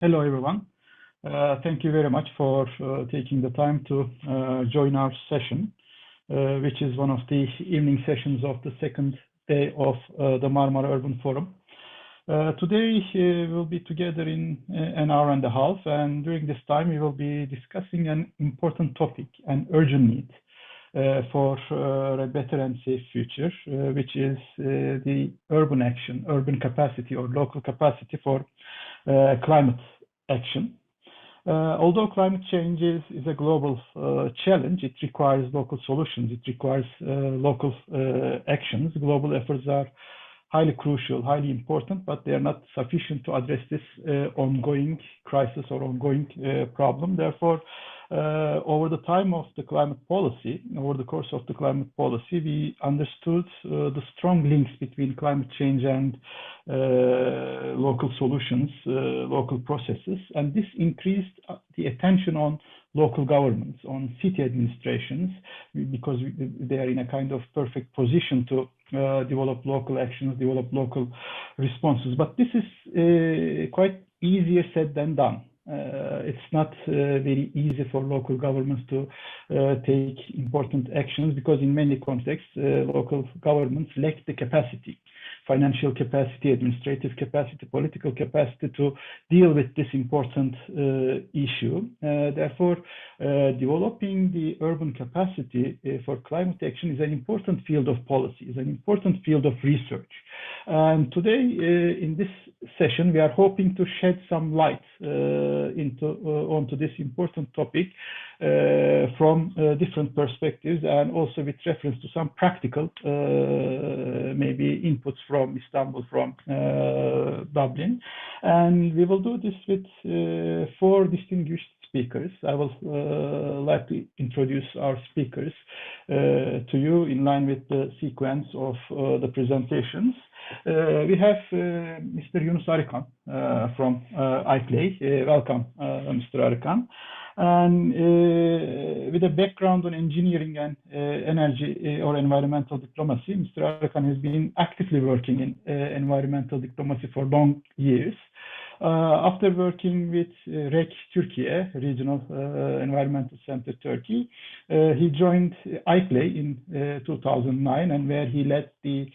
Hello, everyone. Thank you very much for taking the time to join our session, which is one of the evening sessions of the second day of the Marmara Urban Forum. Today, we'll be together in an hour and a half, and during this time, we will be discussing an important topic, an urgent need for a better and safe future, which is the urban action, urban capacity or local capacity for climate action. Although climate change is a global challenge, it requires local solutions, it requires local actions. Global efforts are highly crucial, highly important, but they are not sufficient to address this ongoing crisis or ongoing problem. Therefore, over the time of the climate policy, over the course of the climate policy, we understood the strong links between climate change and local solutions, local processes, and this increased the attention on local governments, on city administrations, because they are in a kind of perfect position to develop local actions, develop local responses. But this is quite easier said than done. It's not very easy for local governments to take important actions because in many contexts, local governments lack the capacity, financial capacity, administrative capacity, political capacity to deal with this important issue. Therefore, developing the urban capacity for climate action is an important field of policy, is an important field of research. And today, in this session, we are hoping to shed some light onto this important topic from different perspectives, and also with reference to some practical maybe inputs from Istanbul, from Dublin. And we will do this with four distinguished speakers. I will like to introduce our speakers to you in line with the sequence of the presentations. We have Mr. Yunus Arıkan from iPlay. Welcome, Mr. Arıkan. And with a background on engineering and energy or environmental diplomacy, Mr. Arıkan has been actively working in environmental diplomacy for long years. After working with REC Türkiye, Regional Environmental Center Turkey, he joined iPlay in 2009, and where he led the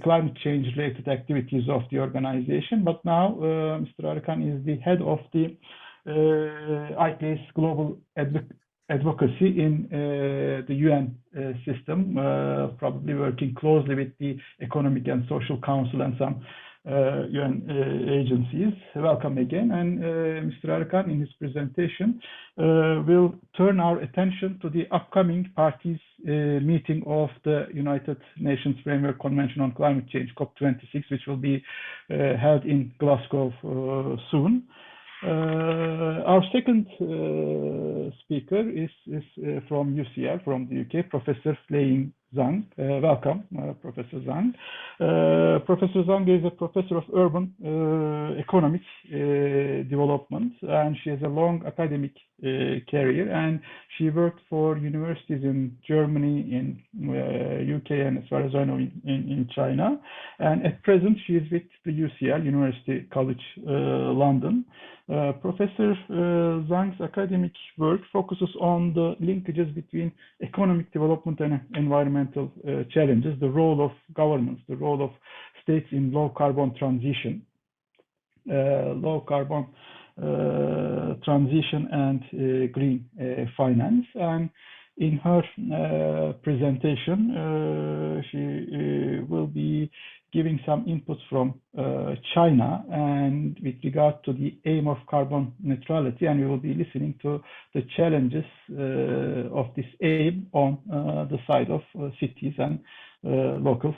climate change related activities of the organization. But now Mr. Arıkan is the head of the iPlay's global advocacy in the UN system, probably working closely with the Economic and Social Council and some UN agencies. Welcome again. And Mr. Arıkan, in his presentation, will turn our attention to the upcoming parties meeting of the United Nations Framework Convention on Climate Change, COP26, which will be held in Glasgow soon. Our second speaker is from UCL, from the UK, Professor Lei Zhang. Welcome, Professor Zhang. Professor Zhang is a professor of urban economic development, and she has a long academic career, and she worked for universities in Germany, in UK, and as far as I know, in China. And at present, she is with the UCL, University College London. Professor Zhang's academic work focuses on the linkages between economic development and environmental challenges, the role of governments, the role of states in low carbon transition, and green finance. And in her presentation, she will be giving some inputs from China and with regard to the aim of carbon neutrality, and we will be listening to the challenges of this aim on the side of cities and local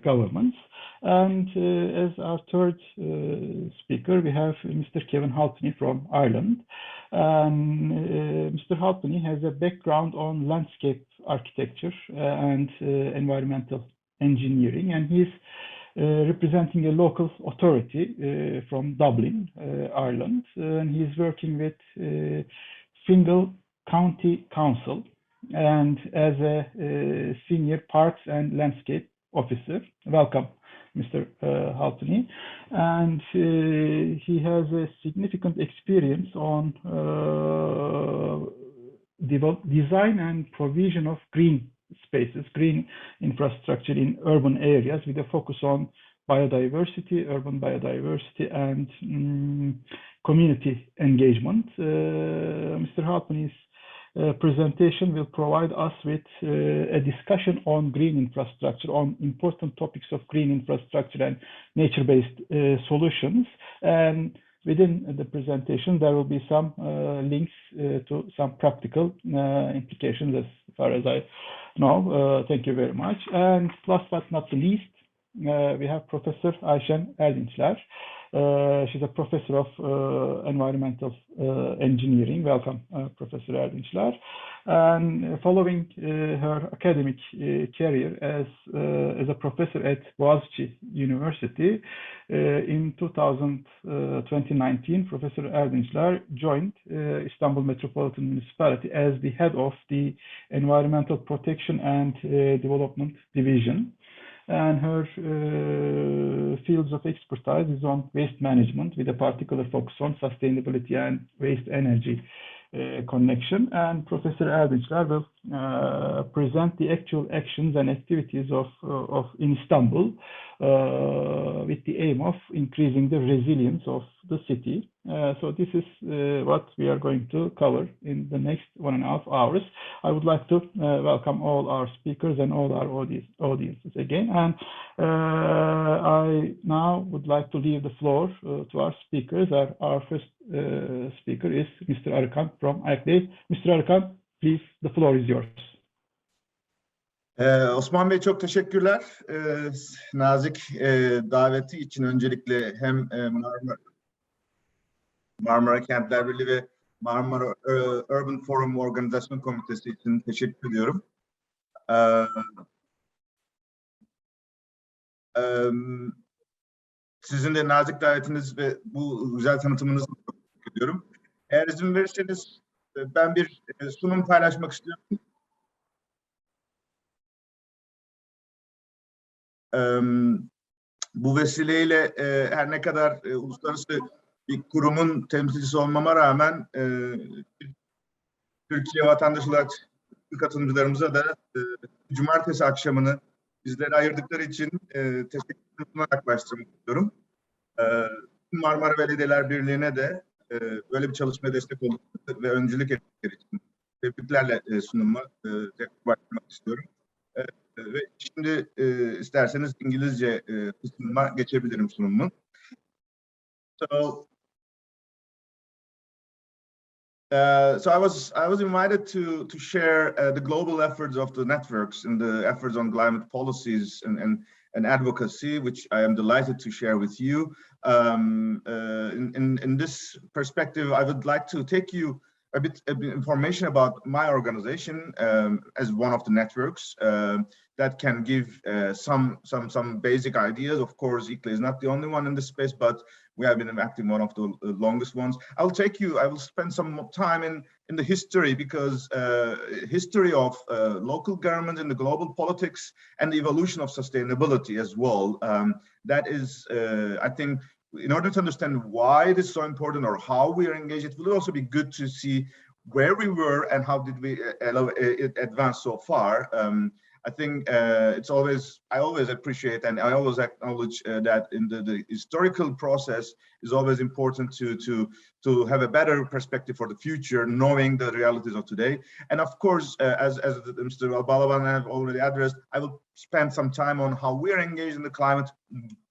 governments. And as our third speaker, we have Mr. Kevin Halpenny from Ireland. Mr. Halpenny has a background on landscape architecture and environmental engineering, and he's representing a local authority from Dublin, Ireland, and he's working with Fingal County Council and as a senior parks and landscape officer. Welcome, Mr. Haltuni, and he has a significant experience on design and provision of green spaces, green infrastructure in urban areas with a focus on biodiversity, urban biodiversity, and community engagement. Mr. Haltuni's presentation will provide us with a discussion on green infrastructure, on important topics of green infrastructure and nature-based solutions. And within the presentation, there will be some links to some practical implications as far as I know. Thank you very much. And last but not the least, we have Professor Ayşen Erdinçler. She's a professor of environmental engineering. Welcome, Professor Erdinçler. And following her academic career as a professor at Boğaziçi University, in 2019, Professor Erdinçler joined Istanbul Metropolitan Municipality as the head of the Environmental Protection and Development Division. And her fields of expertise is on waste management with a particular focus on sustainability and waste energy connection. And Professor Erdinçler will present the actual actions and activities of in Istanbul with the aim of increasing the resilience of the city. So this is what we are going to cover in the next 1.5 hours. I would like to welcome all our speakers and all our audiences again. And I now would like to leave the floor to our speakers. Our first speaker is Mr. Arıkan from AKD. Mr. Arıkan, please, the floor is yours. Osman Bey çok teşekkürler. Nazik daveti için öncelikle hem Marmara Kentler Birliği ve Marmara Urban Forum Organizasyon Komitesi için teşekkür ediyorum. Sizin de nazik davetiniz ve bu güzel tanıtımınızı teşekkür ediyorum. Eğer izin verirseniz ben bir sunum paylaşmak istiyorum. Bu vesileyle her ne kadar uluslararası bir kurumun temsilcisi olmama rağmen Türkiye vatandaşı olarak katılımcılarımıza da cumartesi akşamını bizlere ayırdıkları için teşekkür sunarak başlamak istiyorum. Marmara Belediyeler Birliği'ne de böyle bir çalışmaya destek oldukları ve öncülük ettikleri için tebriklerle sunuma başlamak istiyorum. Ve şimdi isterseniz İngilizce kısmına geçebilirim sunumumun. So I was invited to share the global efforts of the networks and the efforts on climate policies and advocacy, which I am delighted to share with you. In this perspective, I would like to take you a bit information about my organization as one of the networks that can give some basic ideas. Of course, ICLE is not the only one in this space, but we have been acting one of the longest ones. I will spend some time in the history, because history of local government in the global politics and the evolution of sustainability as well. That is, I think, in order to understand why it is so important or how we are engaged, it will also be good to see where we were and how did we advance so far. I think I always appreciate and I always acknowledge that in the historical process is always important to have a better perspective for the future, knowing the realities of today. And of course, as Mr. Balaban have already addressed, I will spend some time on how we are engaged in the climate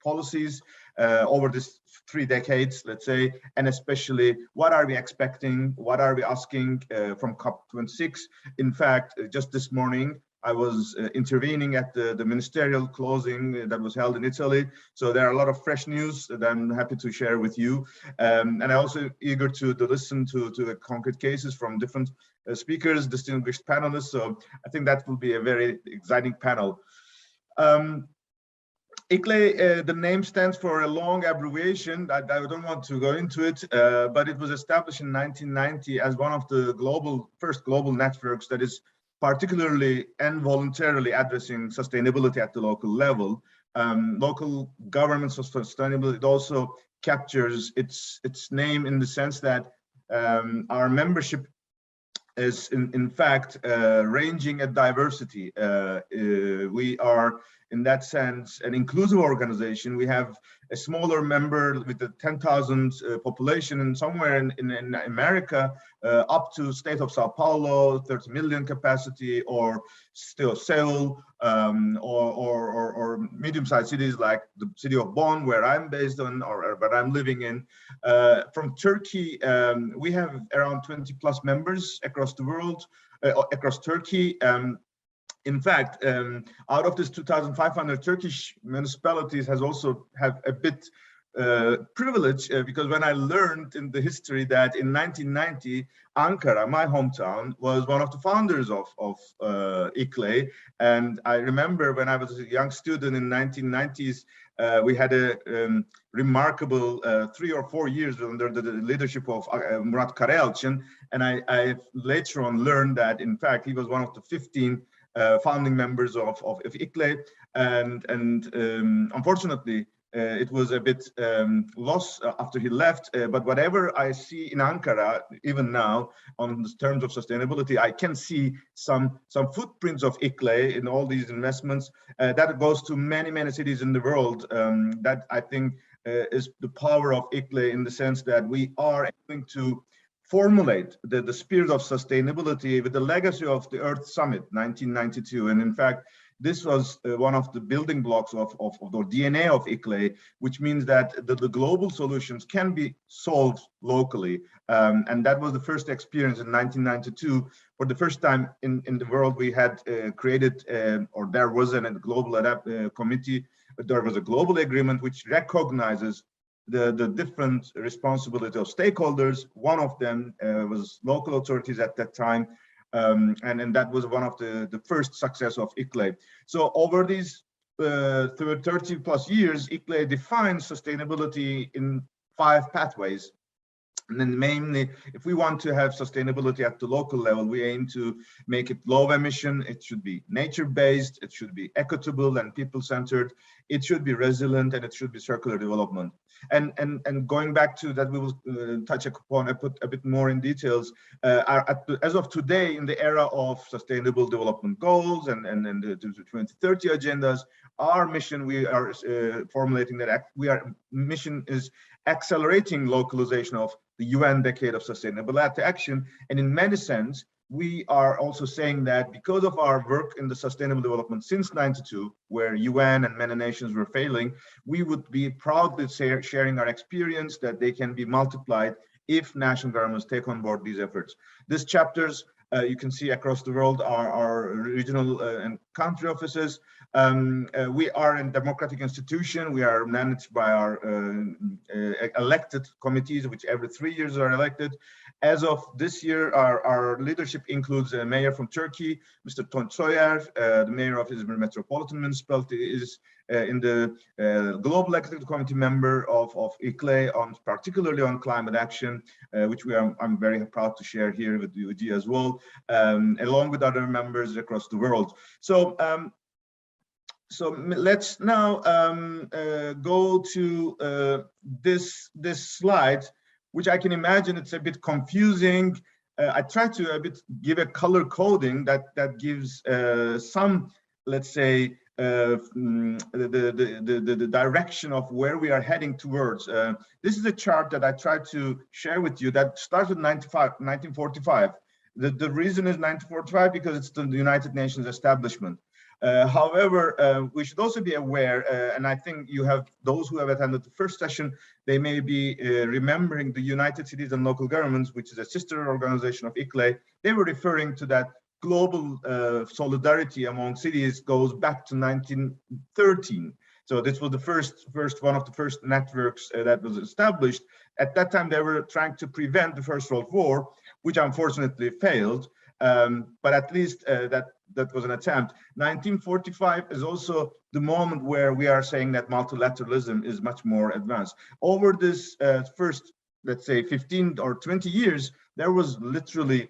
policies over this 3 decades, let's say, and especially what are we expecting, what are we asking from COP26. In fact, just this morning, I was intervening at the ministerial closing that was held in Italy. So there are a lot of fresh news that I'm happy to share with you. And I'm also eager to listen to the concrete cases from different speakers, distinguished panelists. So I think that will be a very exciting panel. ICLE, the name stands for a long abbreviation. I don't want to go into it, but it was established in 1990 as one of the first global networks that is particularly and voluntarily addressing sustainability at the local level. local governments of sustainability. It also captures its name in the sense that our membership is in fact ranging at diversity. We are in that sense an inclusive organization. We have a smaller member with a 10,000 population, and somewhere in America up to state of Sao Paulo, 30 million capacity, or still Seoul, or medium-sized cities like the city of Bonn, where I'm based on, or where I'm living in. From Turkey, we have around 20 plus members across the world, across Turkey. In fact, out of this 2,500 Turkish municipalities have also have a bit privilege, because when I learned in the history that in 1990, Ankara, my hometown, was one of the founders of ICLEI. And I remember when I was a young student in 1990s, we had a remarkable 3 or 4 years under the leadership of Murat Karayalçın. And I later on learned that, in fact, he was one of the 15 founding members of ICLEI, and unfortunately it was a bit lost after he left. But whatever I see in Ankara, even now, on the terms of sustainability, I can see some footprints of ICLEI in all these investments. That goes to many cities in the world. That I think is the power of ICLEI, in the sense that we are aiming to formulate the spirit of sustainability with the legacy of the Earth Summit 1992. And in fact, this was one of the building blocks of the DNA of ICLEI, which means that the global solutions can be solved locally. And that was the first experience in 1992. For the first time in the world, we had created, or there was a global committee, there was a global agreement which recognizes the different responsibility of stakeholders. One of them was local authorities at that time, and that was one of the first success of ICLEI. So over these 30 plus years, ICLEI defines sustainability in 5 pathways. And then mainly, if we want to have sustainability at the local level, we aim to make it low emission. It should be nature-based, it should be equitable and people-centered, it should be resilient, and it should be circular development. And going back to that, we will touch upon a bit more in details. As of today, in the era of sustainable development goals and the 2030 agendas, our mission, we are formulating that mission is accelerating localization of the UN Decade of Sustainable Action. And in many sense, we are also saying that because of our work in the sustainable development since '92, where UN and many nations were failing, we would be proudly sharing our experience that they can be multiplied if national governments take on board these efforts. These chapters, you can see across the world, our regional and country offices. We are a democratic institution. We are managed by our elected committees, which every 3 years are elected. As of this year, our leadership includes a mayor from Turkey, Mr. Tunç Soyer, the mayor of Izmir Metropolitan Municipality, is in the global executive committee member of ICLEI, particularly on climate action, which I'm very proud to share here with you as well, along with other members across the world. So let's now go to this slide, which I can imagine it's a bit confusing. I try to a bit give a color coding that gives some, let's say, the direction of where we are heading towards. This is a chart that I tried to share with you that started in 1945. The reason is 1945 because it's the United Nations establishment. However, we should also be aware, and I think you have those who have attended the first session, they may be remembering the United Cities and Local Governments, which is a sister organization of ICLEI. They were referring to that global solidarity among cities goes back to 1913. So this was the first one of the first networks that was established. At that time, they were trying to prevent the First World War, which unfortunately failed. But at least that was an attempt. 1945 is also the moment where we are saying that multilateralism is much more advanced. Over this first, let's say, 15 or 20 years, there was literally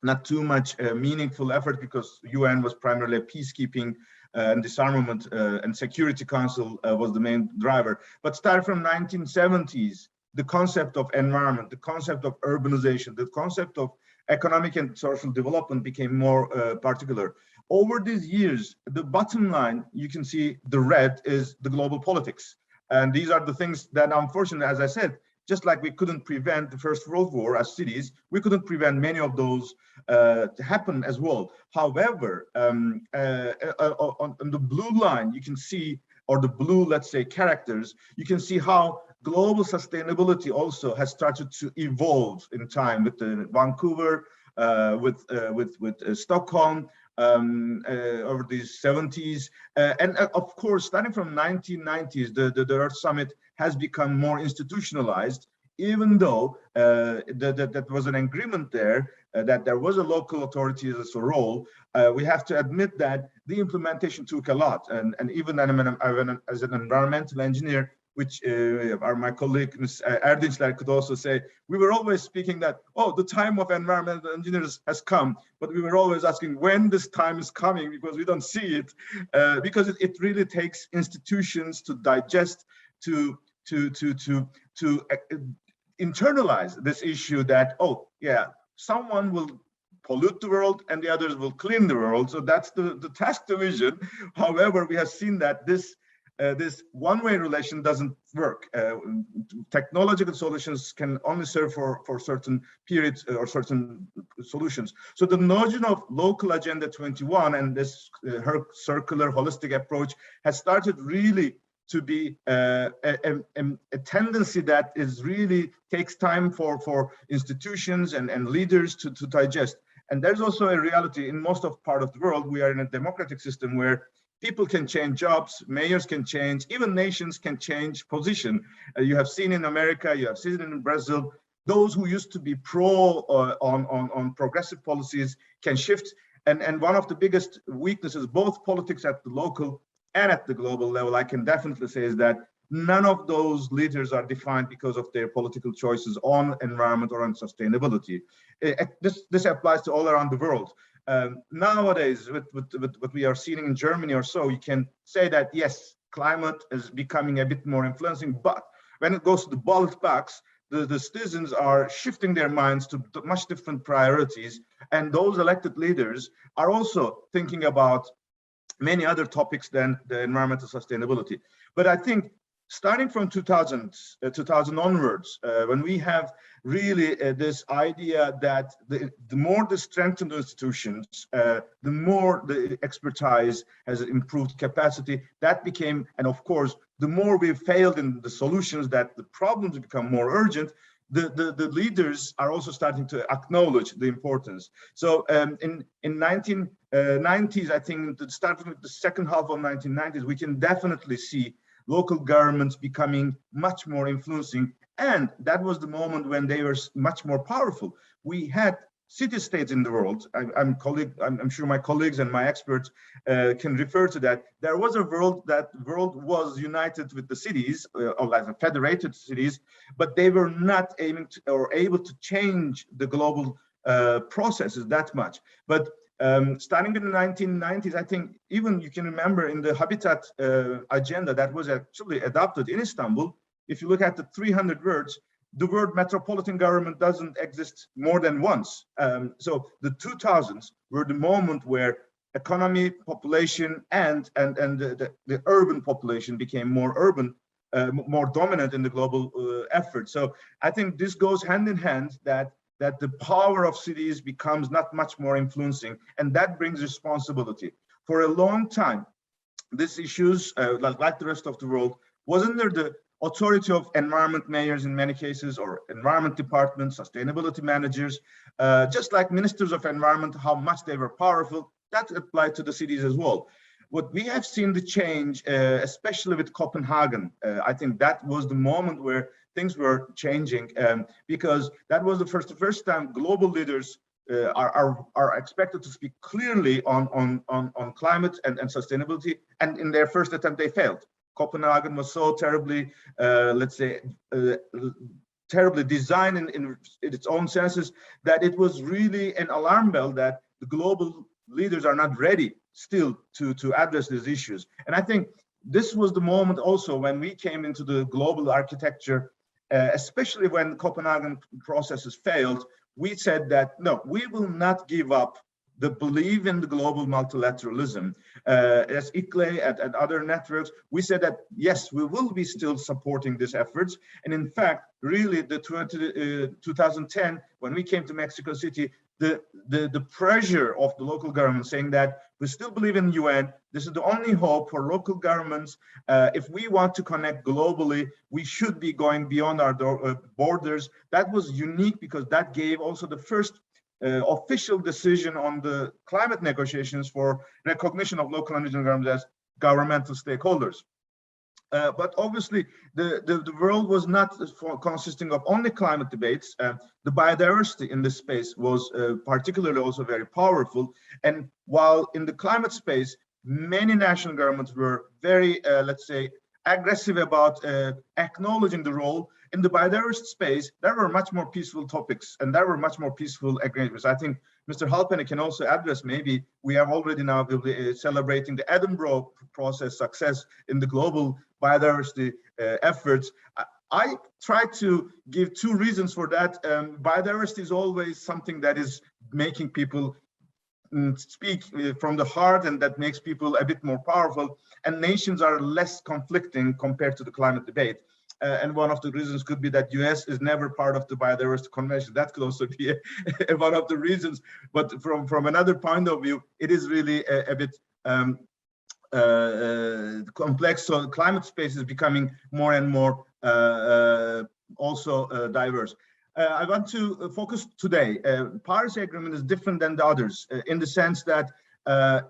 not too much meaningful effort because UN was primarily a peacekeeping and Disarmament and Security Council was the main driver. But starting from 1970s, the concept of environment, the concept of urbanization, the concept of economic and social development became more particular. Over these years, the bottom line, you can see the red is the global politics. And these are the things that, unfortunately, as I said, just like we couldn't prevent the First World War as cities, we couldn't prevent many of those to happen as well. However, on the blue line, you can see, or the blue, let's say, characters, you can see how global sustainability also has started to evolve in time with Vancouver, with Stockholm, over these 70s. And of course, starting from 1990s, the Earth Summit has become more institutionalized, even though that was an agreement there, that there was a local authority as a role. We have to admit that the implementation took a lot. And even as an environmental engineer, which my colleague, Ms. Erdinçler, could also say, we were always speaking that, oh, the time of environmental engineers has come, but we were always asking when this time is coming, because we don't see it, because it really takes institutions to digest, to internalize this issue that, oh, yeah, someone will pollute the world and the others will clean the world. So that's the task division. However, we have seen that this one-way relation doesn't work. Technological solutions can only serve for certain periods or certain solutions. So the notion of local Agenda 21 and this her circular holistic approach has started really to be a tendency that is really takes time for institutions and leaders to digest. And there's also a reality in most of part of the world. We are in a democratic system where people can change jobs, mayors can change, even nations can change position. You have seen in America, you have seen in Brazil, those who used to be pro on progressive policies can shift. And one of the biggest weaknesses, both politics at the local and at the global level, I can definitely say, is that none of those leaders are defined because of their political choices on environment or on sustainability. This applies to all around the world. Nowadays, with what we are seeing in Germany or so, you can say that, yes, climate is becoming a bit more influencing, but when it goes to the ballot box, the citizens are shifting their minds to much different priorities. And those elected leaders are also thinking about many other topics than the environmental sustainability. But I think starting from 2000 onwards, when we have really this idea that the more the strengthened institutions, the more the expertise has improved capacity, that became, and of course, the more we failed in the solutions, that the problems become more urgent, the leaders are also starting to acknowledge the importance. So in 1990s, I think starting with the second half of 1990s, we can definitely see local governments becoming much more influencing. And that was the moment when they were much more powerful. We had city-states in the world. I'm sure my colleagues and my experts can refer to that. There was a world was united with the cities, or like federated cities, but they were not aiming to, or able to change the global processes that much. But starting in the 1990s, I think even you can remember in the Habitat agenda that was actually adopted in Istanbul, if you look at the 300 words, the word metropolitan government doesn't exist more than once. So the 2000s were the moment where economy, population, and the urban population became more urban, more dominant in the global effort. So I think this goes hand in hand, that the power of cities becomes not much more influencing, and that brings responsibility. For a long time, these issues, like the rest of the world, was under the authority of environment mayors in many cases, or environment departments, sustainability managers, just like ministers of environment, how much they were powerful, that applied to the cities as well. What we have seen the change, especially with Copenhagen, I think that was the moment where things were changing, because that was the first time global leaders are expected to speak clearly on climate and sustainability, and in their first attempt they failed. Copenhagen was so terribly, let's say, terribly designed in its own senses, that it was really an alarm bell that the global leaders are not ready still to address these issues. And I think this was the moment also when we came into the global architecture, especially when Copenhagen processes failed. We said that, no, we will not give up the belief in the global multilateralism. As ICLE and other networks, we said that, yes, we will be still supporting these efforts. And in fact, really the 2010, when we came to Mexico City, the pressure of the local government saying that we still believe in UN, this is the only hope for local governments. If we want to connect globally, we should be going beyond our borders. That was unique because that gave also the first official decision on the climate negotiations for recognition of local and regional governments as governmental stakeholders. But obviously, the world was not consisting of only climate debates. The biodiversity in this space was particularly also very powerful. And while in the climate space, many national governments were very, let's say, aggressive about acknowledging the role, in the biodiversity space, there were much more peaceful topics and there were much more peaceful agreements. I think Mr. Halpern can also address, maybe we are already now celebrating the Edinburgh process success in the global biodiversity efforts. I try to give two reasons for that. Biodiversity is always something that is making people speak from the heart, and that makes people a bit more powerful, and nations are less conflicting compared to the climate debate. And one of the reasons could be that US is never part of the biodiversity convention. That could also be one of the reasons. But from another point of view, it is really a bit complex. So climate space is becoming more and more also diverse. I want to focus today. Paris Agreement is different than the others in the sense that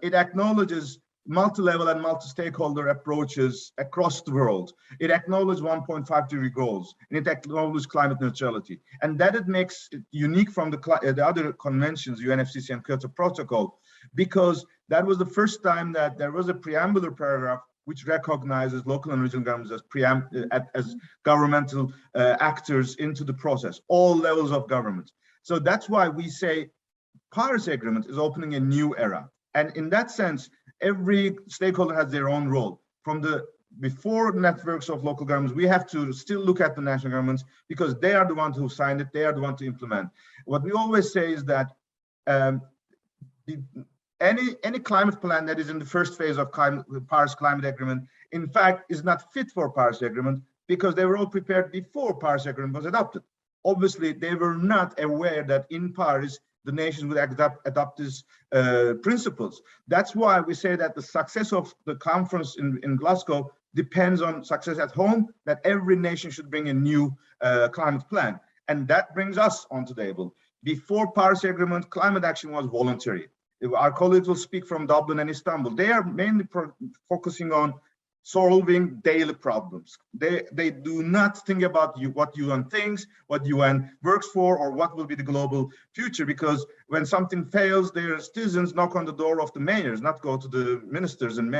it acknowledges multi-level and multi-stakeholder approaches across the world. It acknowledges 1.5-degree goals, and it acknowledges climate neutrality. And that it makes it unique from the other conventions, UNFCCC and Kyoto Protocol, because that was the first time that there was a preambular paragraph which recognizes local and regional governments as governmental actors into the process, all levels of government. So that's why we say Paris Agreement is opening a new era. And in that sense, every stakeholder has their own role. From the before networks of local governments, we have to still look at the national governments because they are the ones who signed it, they are the ones to implement. What we always say is that any climate plan that is in the first phase of Paris Climate Agreement, in fact, is not fit for Paris Agreement because they were all prepared before Paris Agreement was adopted. Obviously, they were not aware that in Paris, the nations would adopt these principles. That's why we say that the success of the conference in Glasgow depends on success at home, that every nation should bring a new climate plan. And that brings us onto the table. Before Paris Agreement, climate action was voluntary. Our colleagues will speak from Dublin and Istanbul. They are mainly focusing on solving daily problems. They do not think about what UN thinks, what UN works for, or what will be the global future, because when something fails, their citizens knock on the door of the mayors, not go to the ministers and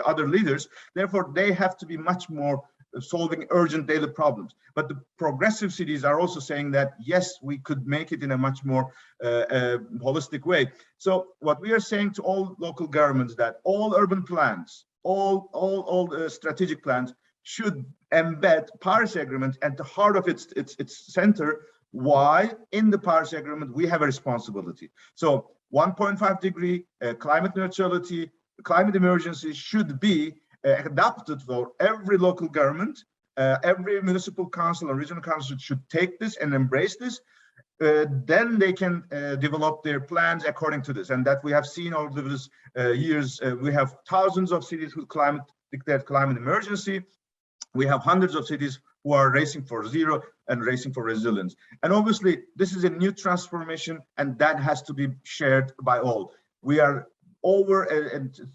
other leaders. Therefore, they have to be much more solving urgent daily problems. But the progressive cities are also saying that, yes, we could make it in a much more holistic way. So what we are saying to all local governments, that all urban plans, all strategic plans should embed Paris Agreement at the heart of its center. Why? In the Paris Agreement, we have a responsibility. So 1.5-degree climate neutrality, climate emergency should be adopted for every local government. Every municipal council or regional council should take this and embrace this. Then they can develop their plans according to this. And that we have seen over these years. We have thousands of cities who declared climate emergency. We have hundreds of cities who are racing for zero and racing for resilience. And obviously, this is a new transformation, and that has to be shared by all. We are over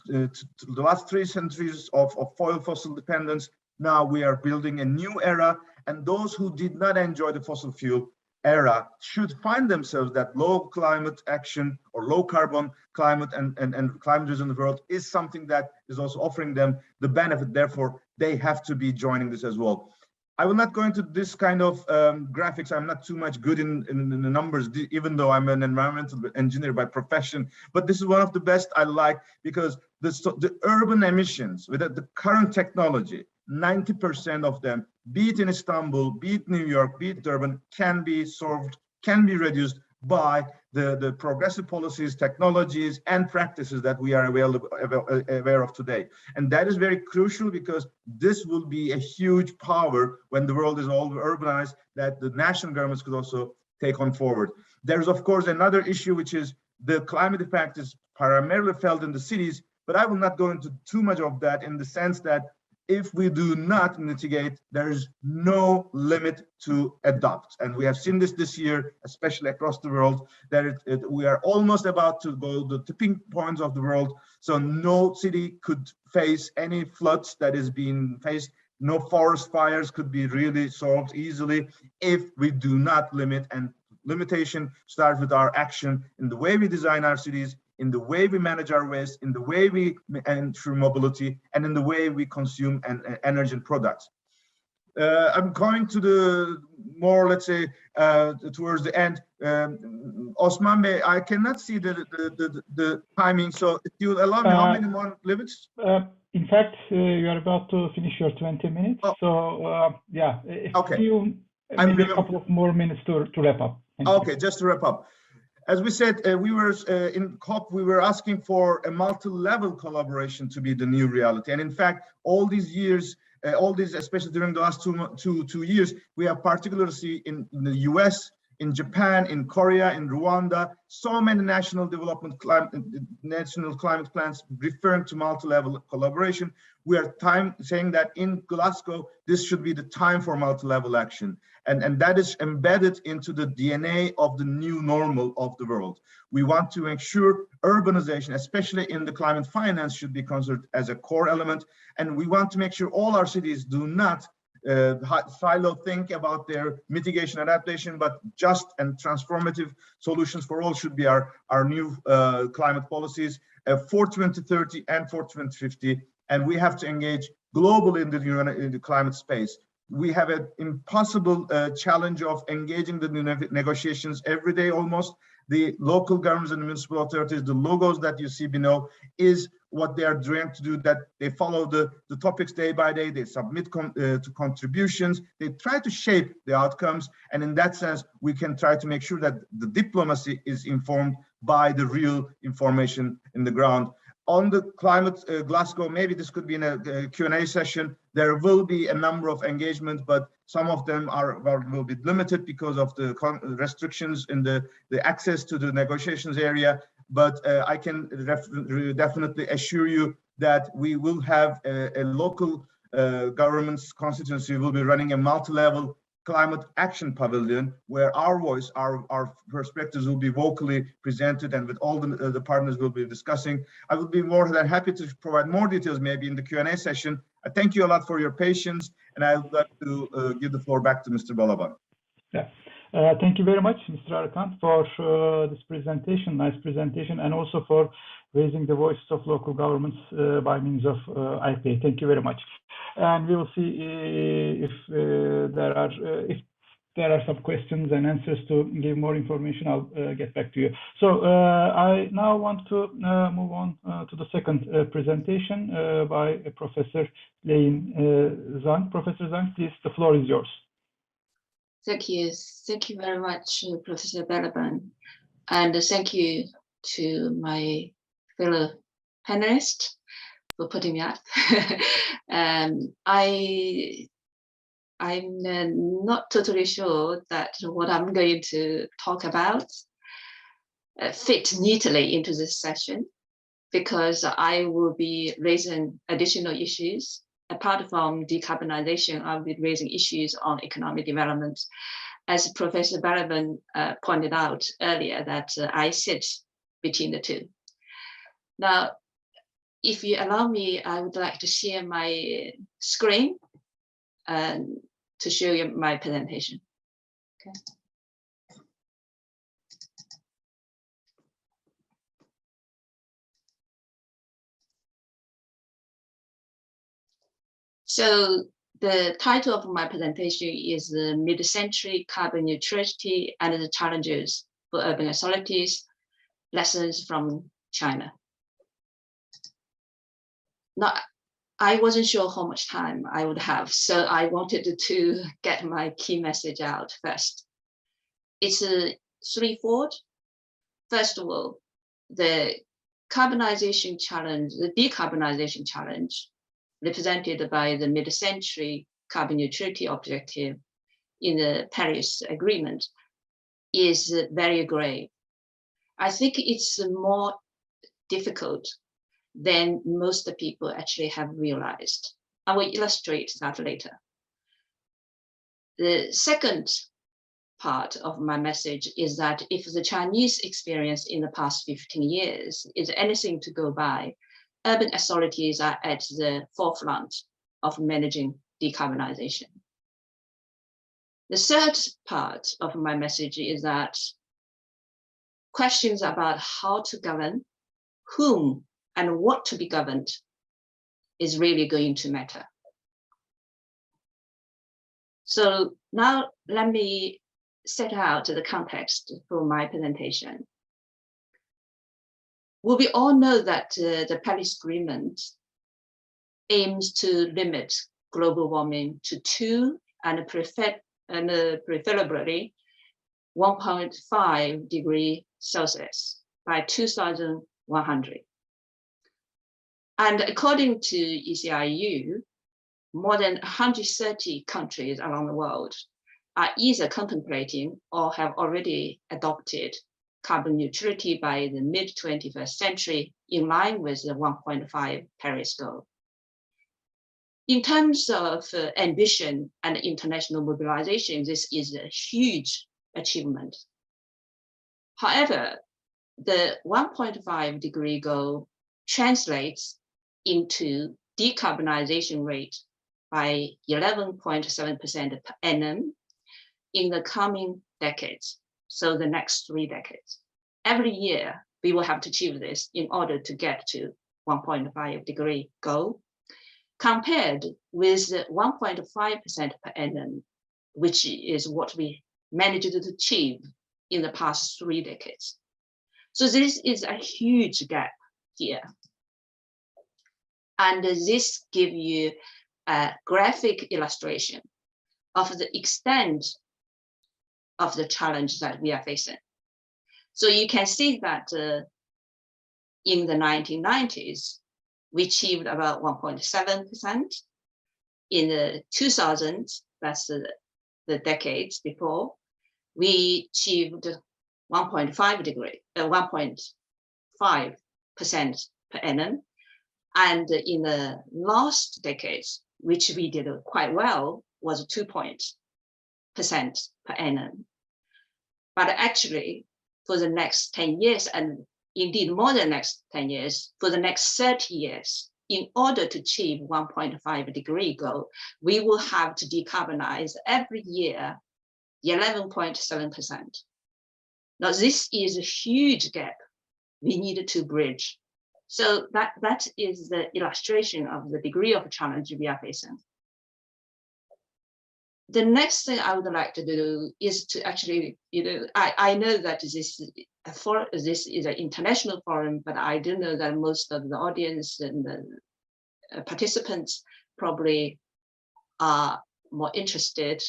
the last 3 centuries of fossil dependence. Now we are building a new era, and those who did not enjoy the fossil fuel era should find themselves that low climate action or low carbon climate and climate in the world is something that is also offering them the benefit. Therefore, they have to be joining this as well. I will not go into this kind of graphics. I'm not too much good in the numbers, even though I'm an environmental engineer by profession. But this is one of the best I like, because the urban emissions with the current technology, 90% of them, be it in Istanbul, be it New York, be it Durban, can be solved, can be reduced by the progressive policies, technologies, and practices that we are aware of today. And that is very crucial, because this will be a huge power when the world is all urbanized, that the national governments could also take on forward. There's, of course, another issue, which is the climate effect is primarily felt in the cities, but I will not go into too much of that, in the sense that if we do not mitigate, there is no limit to adopt. And we have seen this year, especially across the world, that we are almost about to go to the tipping points of the world. So no city could face any floods that is being faced. No forest fires could be really solved easily if we do not limit. And limitation starts with our action in the way we design our cities, in the way we manage our waste, in the way we ensure mobility, and in the way we consume energy and products. I'm going to the more, let's say, towards the end. Osman Bey, I cannot see the timing, so if you allow me, how many more limits? In fact, you are about to finish your 20 minutes. Oh. So, yeah, okay. Maybe a couple of more minutes to wrap up. Okay, just to wrap up. As we said, we were in COP, we were asking for a multi-level collaboration to be the new reality. And in fact, all these years, especially during the last two years, we have particularly in the US, in Japan, in Korea, in Rwanda, so many national climate plans referring to multi-level collaboration. We are saying that in Glasgow, this should be the time for multi-level action. And that is embedded into the DNA of the new normal of the world. We want to ensure urbanization, especially in the climate finance, should be considered as a core element. And we want to make sure all our cities do not silo think about their mitigation adaptation, but just and transformative solutions for all should be our new climate policies for 2030 and for 2050. And we have to engage globally in the climate space. We have an impossible challenge of engaging the negotiations every day almost. The local governments and municipal authorities, the logos that you see below, is what they are trying to do, that they follow the topics day by day, they submit to contributions, they try to shape the outcomes. And in that sense, we can try to make sure that the diplomacy is informed by the real information in the ground. On the climate Glasgow, maybe this could be in a Q&A session. There will be a number of engagements, but some of them will be limited because of the restrictions in the access to the negotiations area. But I can definitely assure you that we will have a local government's constituency will be running a multi-level climate action pavilion, where our voice, our perspectives will be vocally presented, and with all the partners we'll be discussing. I would be more than happy to provide more details maybe in the Q&A session. I thank you a lot for your patience, and I would like to give the floor back to Mr. Balaban. Yeah. Thank you very much, Mr. Arkan, for this presentation, nice presentation, and also for raising the voices of local governments by means of IPA. Thank you very much. And we will see if there are some questions and answers to give more information. I'll get back to you. So I now want to move on to the second presentation by Professor Leyin Zhang. Professor Zhang, please, the floor is yours. Thank you. Thank you very much, Professor Balaban. And thank you to my fellow panelists for putting me up. I'm not totally sure that what I'm going to talk about fit neatly into this session, because I will be raising additional issues. Apart from decarbonization, I'll be raising issues on economic development. As Professor Balaban pointed out earlier, that I sit between the two. Now, if you allow me, I would like to share my screen to show you my presentation. Okay. So The title of my presentation is the Mid-Century Carbon Neutrality and the Challenges for Urban Authorities, Lessons from China. Now, I wasn't sure how much time I would have, so I wanted to get my key message out first. It's threefold. First of all, the decarbonization challenge represented by the mid-century carbon neutrality objective in the Paris Agreement is very grave. I think it's more difficult than most people actually have realized. I will illustrate that later. The second part of my message is that if the Chinese experience in the past 15 years is anything to go by, urban authorities are at the forefront of managing decarbonization. The third part of my message is that questions about how to govern, whom, and what to be governed is really going to matter. So now let me set out the context for my presentation. Well, we all know that the Paris Agreement aims to limit global warming to 2 and preferably 1.5 degrees Celsius by 2100. And according to ECIU, more than 130 countries around the world are either contemplating or have already adopted carbon neutrality by the mid-21st century in line with the 1.5 Paris goal. In terms of ambition and international mobilization, this is a huge achievement. However, the 1.5 degree goal translates into decarbonization rate by 11.7% per annum in the coming decades, so the next 3 decades. Every year, we will have to achieve this in order to get to 1.5 degree goal, compared with 1.5% per annum, which is what we managed to achieve in the past 3 decades. So this is a huge gap here. And this gives you a graphic illustration of the extent of the challenge that we are facing. So you can see that in the 1990s, we achieved about 1.7%. In the 2000s, that's the decades before, we achieved 1.5% per annum. And in the last decades, which we did quite well, was 2% per annum. But actually, for the next 10 years, and indeed more than the next 10 years, for the next 30 years, in order to achieve 1.5 degree goal, we will have to decarbonize every year 11.7%. Now, this is a huge gap we needed to bridge. So that is the illustration of the degree of challenge we are facing. The next thing I would like to do is to actually, I know that this is an international forum, but I do know that most of the audience and the participants probably are more interested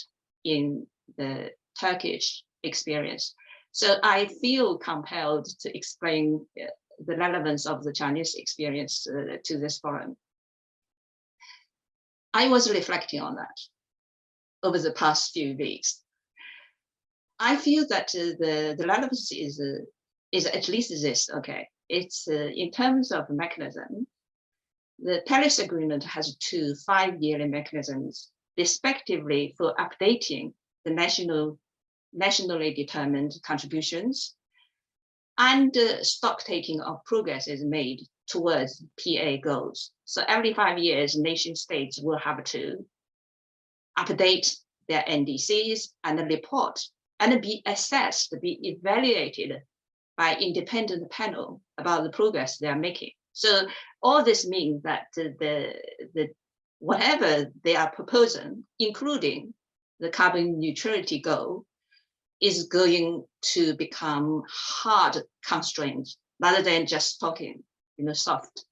in the Turkish experience. So I feel compelled to explain the relevance of the Chinese experience to this forum. I was reflecting on that over the past few weeks. I feel that the relevance is at least this, okay? It's in terms of mechanism, the Paris Agreement has 2 5-yearly mechanisms, respectively, for updating the nationally determined contributions and stock taking of progress is made towards PA goals. So every 5 years, nation states will have to update their NDCs and report and be assessed, be evaluated by independent panel about the progress they are making. So all this means that the whatever they are proposing, including the carbon neutrality goal, is going to become hard constraints rather than just talking, soft.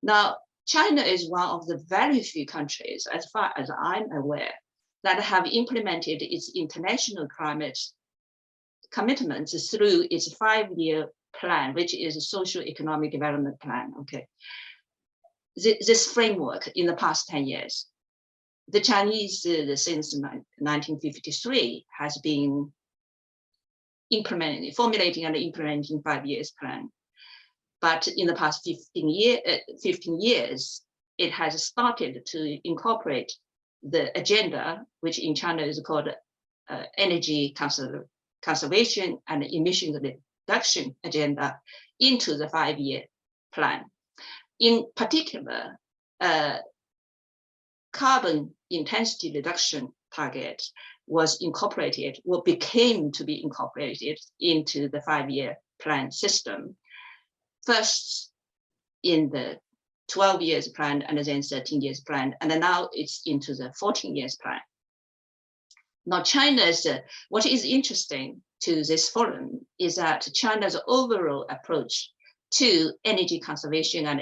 Now, China is one of the very few countries, as far as I'm aware, that have implemented its international climate commitments through its 5-year plan, which is a social economic development plan. Okay, this framework in the past 10 years, the Chinese since 1953 has been formulating and implementing 5 years plan. But in the past 15 years, it has started to incorporate the agenda, which in China is called energy conservation and emission reduction agenda, into the 5-year plan. In particular, carbon intensity reduction target was incorporated, or became to be incorporated into the 5-year plan system. First in the 12 years plan, and then 13 years plan, and then now it's into the 14 years plan. Now, what is interesting to this forum is that China's overall approach to energy conservation and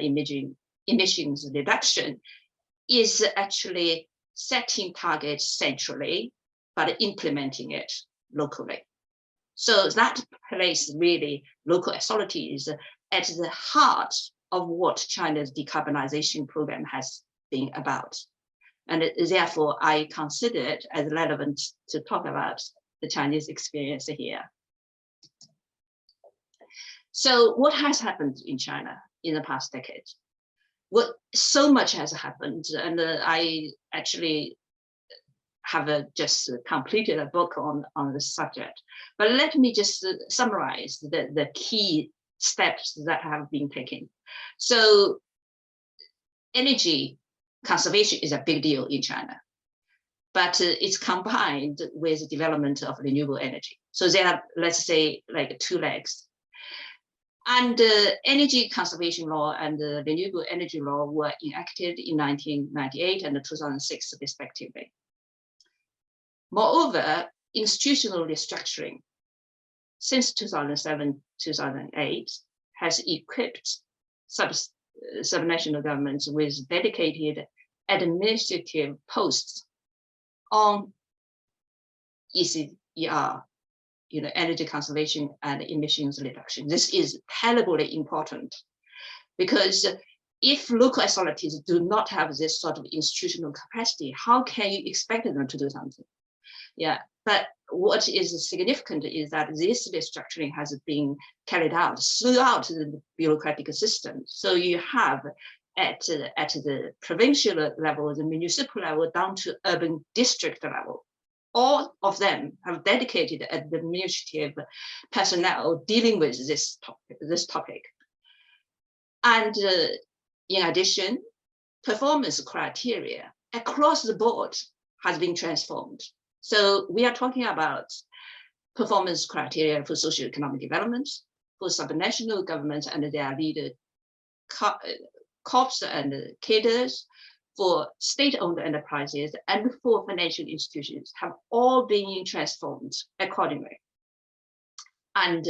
emissions reduction is actually setting targets centrally, but implementing it locally. So that place really local authorities at the heart of what China's decarbonization program has been about. And therefore, I consider it as relevant to talk about the Chinese experience here. So what has happened in China in the past decade? Well, so much has happened, and I actually have just completed a book on this subject. But let me just summarize the key steps that have been taken. So energy conservation is a big deal in China, but it's combined with the development of renewable energy. So there are, let's say, like 2 legs. And energy conservation law and the renewable energy law were enacted in 1998 and 2006, respectively. Moreover, institutional restructuring since 2007-2008 has equipped subnational governments with dedicated administrative posts on ECER, energy conservation and emissions reduction. This is terribly important, because if local authorities do not have this sort of institutional capacity, how can you expect them to do something? Yeah, but what is significant is that this restructuring has been carried out throughout the bureaucratic system. So you have at the provincial level, the municipal level, down to urban district level, all of them have dedicated administrative personnel dealing with this topic. And in addition, performance criteria across the board has been transformed. So we are talking about performance criteria for socio-economic development, for subnational governments and their leader corps and cadres, for state-owned enterprises, and for financial institutions, have all been transformed accordingly. And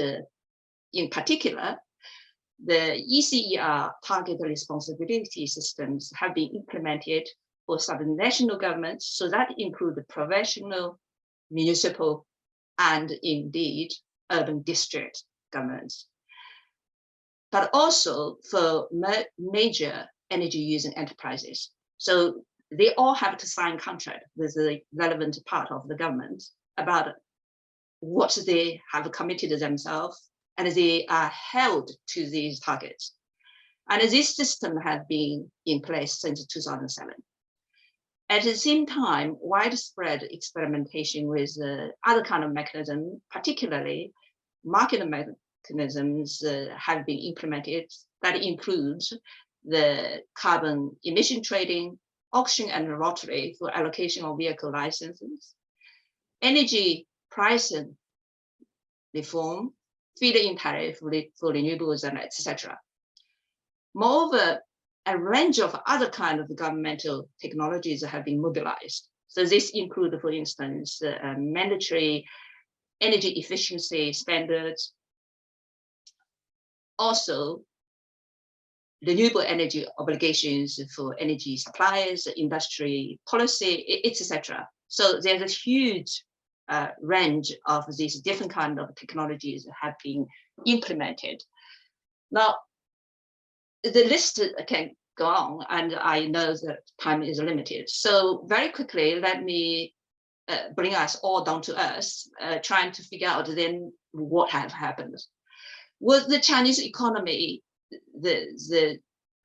in particular, the ECER target responsibility systems have been implemented for subnational governments, so that include the provincial, municipal, and indeed urban district governments, but also for major energy using enterprises. So they all have to sign contract with the relevant part of the government about what they have committed themselves, and they are held to these targets. And this system has been in place since 2007. At the same time, widespread experimentation with other kind of mechanisms, particularly market mechanisms, have been implemented. That includes the carbon emission trading, auction and lottery for allocation of vehicle licenses, energy pricing reform, feed-in tariff for renewables, and etc. Moreover, a range of other kind of governmental technologies have been mobilized. So this includes, for instance, mandatory energy efficiency standards, also renewable energy obligations for energy suppliers, industry policy, etc. So there's a huge range of these different kind of technologies have been implemented. Now, the list can go on, and I know that time is limited. So very quickly, let me bring us all down to earth, trying to figure out then what have happened. Well, the Chinese economy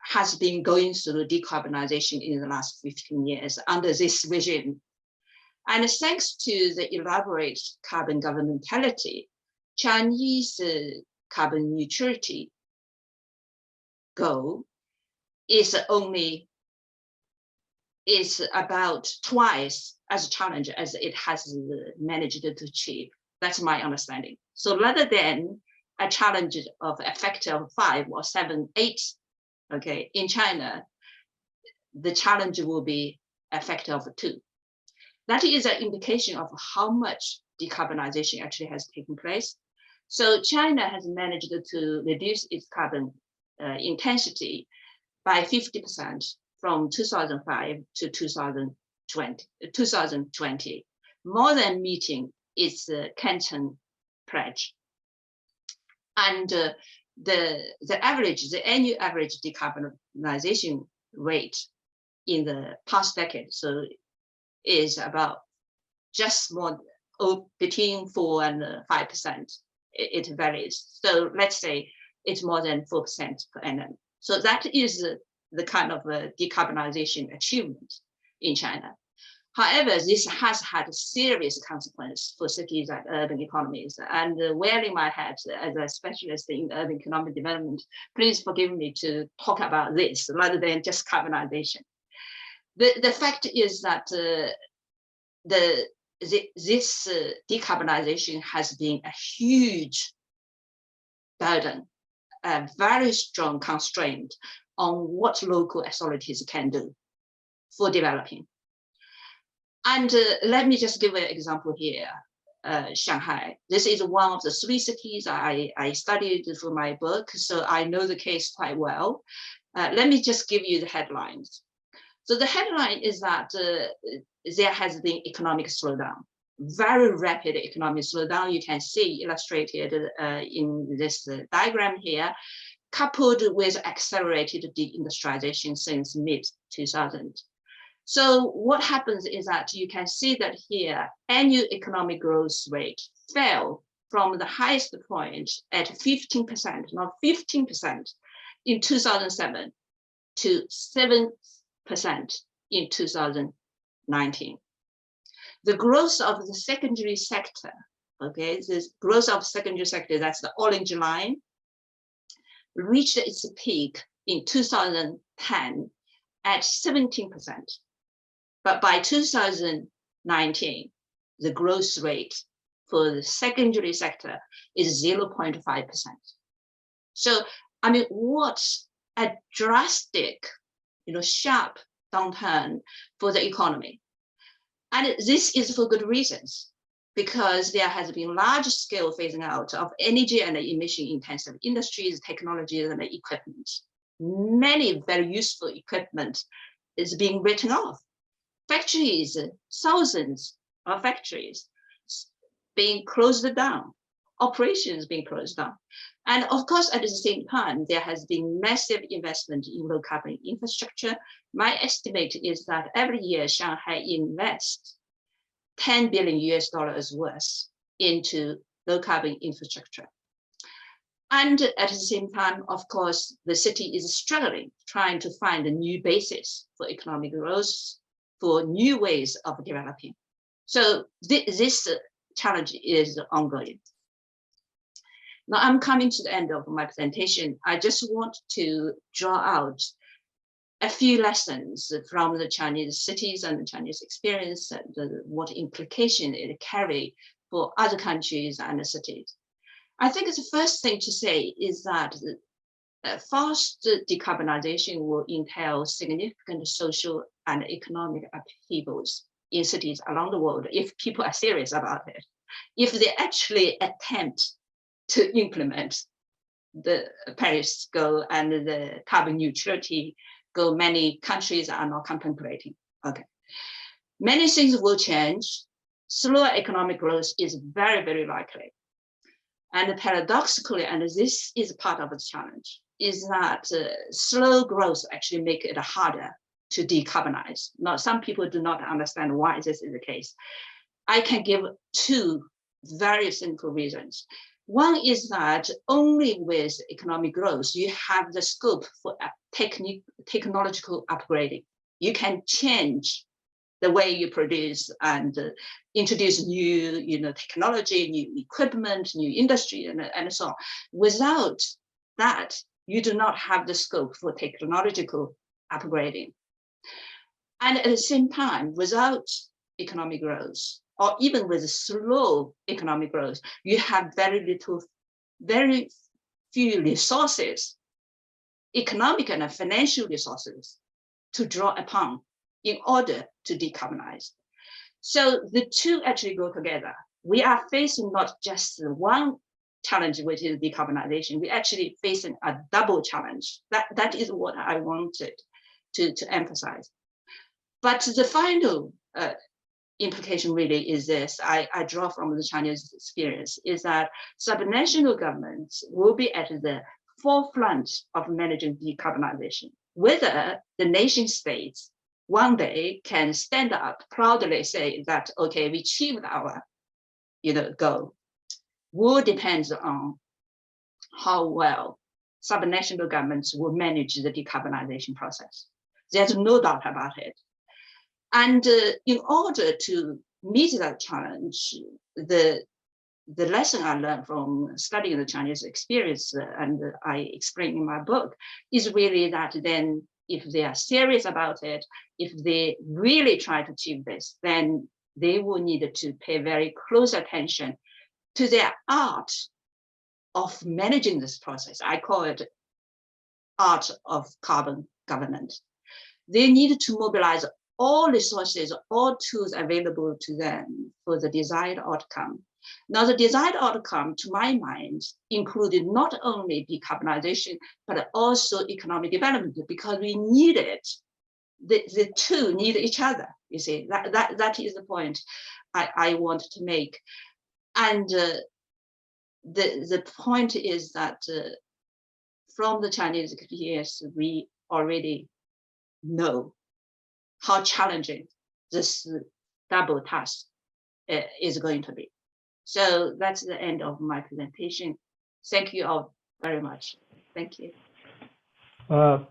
has been going through decarbonization in the last 15 years under this regime. And thanks to the elaborate carbon governmentality, Chinese carbon neutrality goal is about twice as a challenge as it has managed to achieve. That's my understanding. So rather than a challenge of a factor of 5 or 7, 8, okay, in China, the challenge will be a factor of 2. That is an indication of how much decarbonization actually has taken place. So China has managed to reduce its carbon intensity by 50% from 2005 to 2020, more than meeting its Canton pledge. And the annual average decarbonization rate in the past decade, so is about just more between 4 and 5%. It varies. So let's say it's more than 4% per annum. So that is the kind of decarbonization achievement in China. However, this has had a serious consequence for cities and urban economies. And wearing my hat as a specialist in urban economic development, please forgive me to talk about this rather than just carbonization. The fact is that this decarbonization has been a huge burden, a very strong constraint on what local authorities can do for developing. And let me just give an example here, Shanghai. This is one of the 3 cities I studied for my book, so I know the case quite well. Let me just give you the headlines. So the headline is that there has been economic slowdown, very rapid economic slowdown. You can see illustrated in this diagram here, coupled with accelerated deindustrialization since mid-2000. So what happens is that you can see that here, annual economic growth rate fell from the highest point at 15%, not 15% in 2007 to 7% in 2019. The growth of the secondary sector, okay, this growth of secondary sector, that's the orange line, reached its peak in 2010 at 17%. But by 2019, the growth rate for the secondary sector is 0.5%. So, I mean, what a drastic, sharp downturn for the economy. And this is for good reasons, because there has been large-scale phasing out of energy and emission-intensive industries, technologies, and equipment. Many very useful equipment is being written off. Factories, thousands of factories being closed down, operations being closed down. And of course, at the same time, there has been massive investment in low carbon infrastructure. My estimate is that every year, Shanghai invests $10 billion worth into low carbon infrastructure. And at the same time, of course, the city is struggling, trying to find a new basis for economic growth, for new ways of developing. So this challenge is ongoing. Now I'm coming to the end of my presentation. I just want to draw out a few lessons from the Chinese cities and the Chinese experience, and what implication it carry for other countries and cities. I think the first thing to say is that fast decarbonization will entail significant social and economic upheavals in cities around the world if people are serious about it. If they actually attempt to implement the Paris goal and the carbon neutrality goal, many countries are not contemplating. Okay, many things will change. Slower economic growth is very, very likely. And paradoxically, and this is part of the challenge, is that slow growth actually make it harder to decarbonize. Now, some people do not understand why this is the case. I can give two very simple reasons. One is that only with economic growth, you have the scope for technological upgrading. You can change the way you produce and introduce new technology, new equipment, new industry, and so on. Without that, you do not have the scope for technological upgrading. And at the same time, without economic growth, or even with slow economic growth, you have very few resources, economic and financial resources to draw upon in order to decarbonize. So the two actually go together. We are facing not just one challenge, which is decarbonization, we're actually facing a double challenge. That is what I wanted to emphasize. But the final implication really is this, I draw from the Chinese experience, is that subnational governments will be at the forefront of managing decarbonization. Whether the nation states one day can stand up proudly say that, okay, we achieved our goal, will depend on how well subnational governments will manage the decarbonization process. There's no doubt about it. And in order to meet that challenge, the lesson I learned from studying the Chinese experience, and I explain in my book, is really that then if they are serious about it, if they really try to achieve this, then they will need to pay very close attention to their art of managing this process. I call it art of carbon governance. They need to mobilize all resources, all tools available to them for the desired outcome. Now, the desired outcome, to my mind, included not only decarbonization, but also economic development, because we need it. The two need each other, you see. That is the point I want to make. And the point is that from the Chinese experience, we already know how challenging this double task is going to be. So that's the end of my presentation. Thank you all very much. Thank you.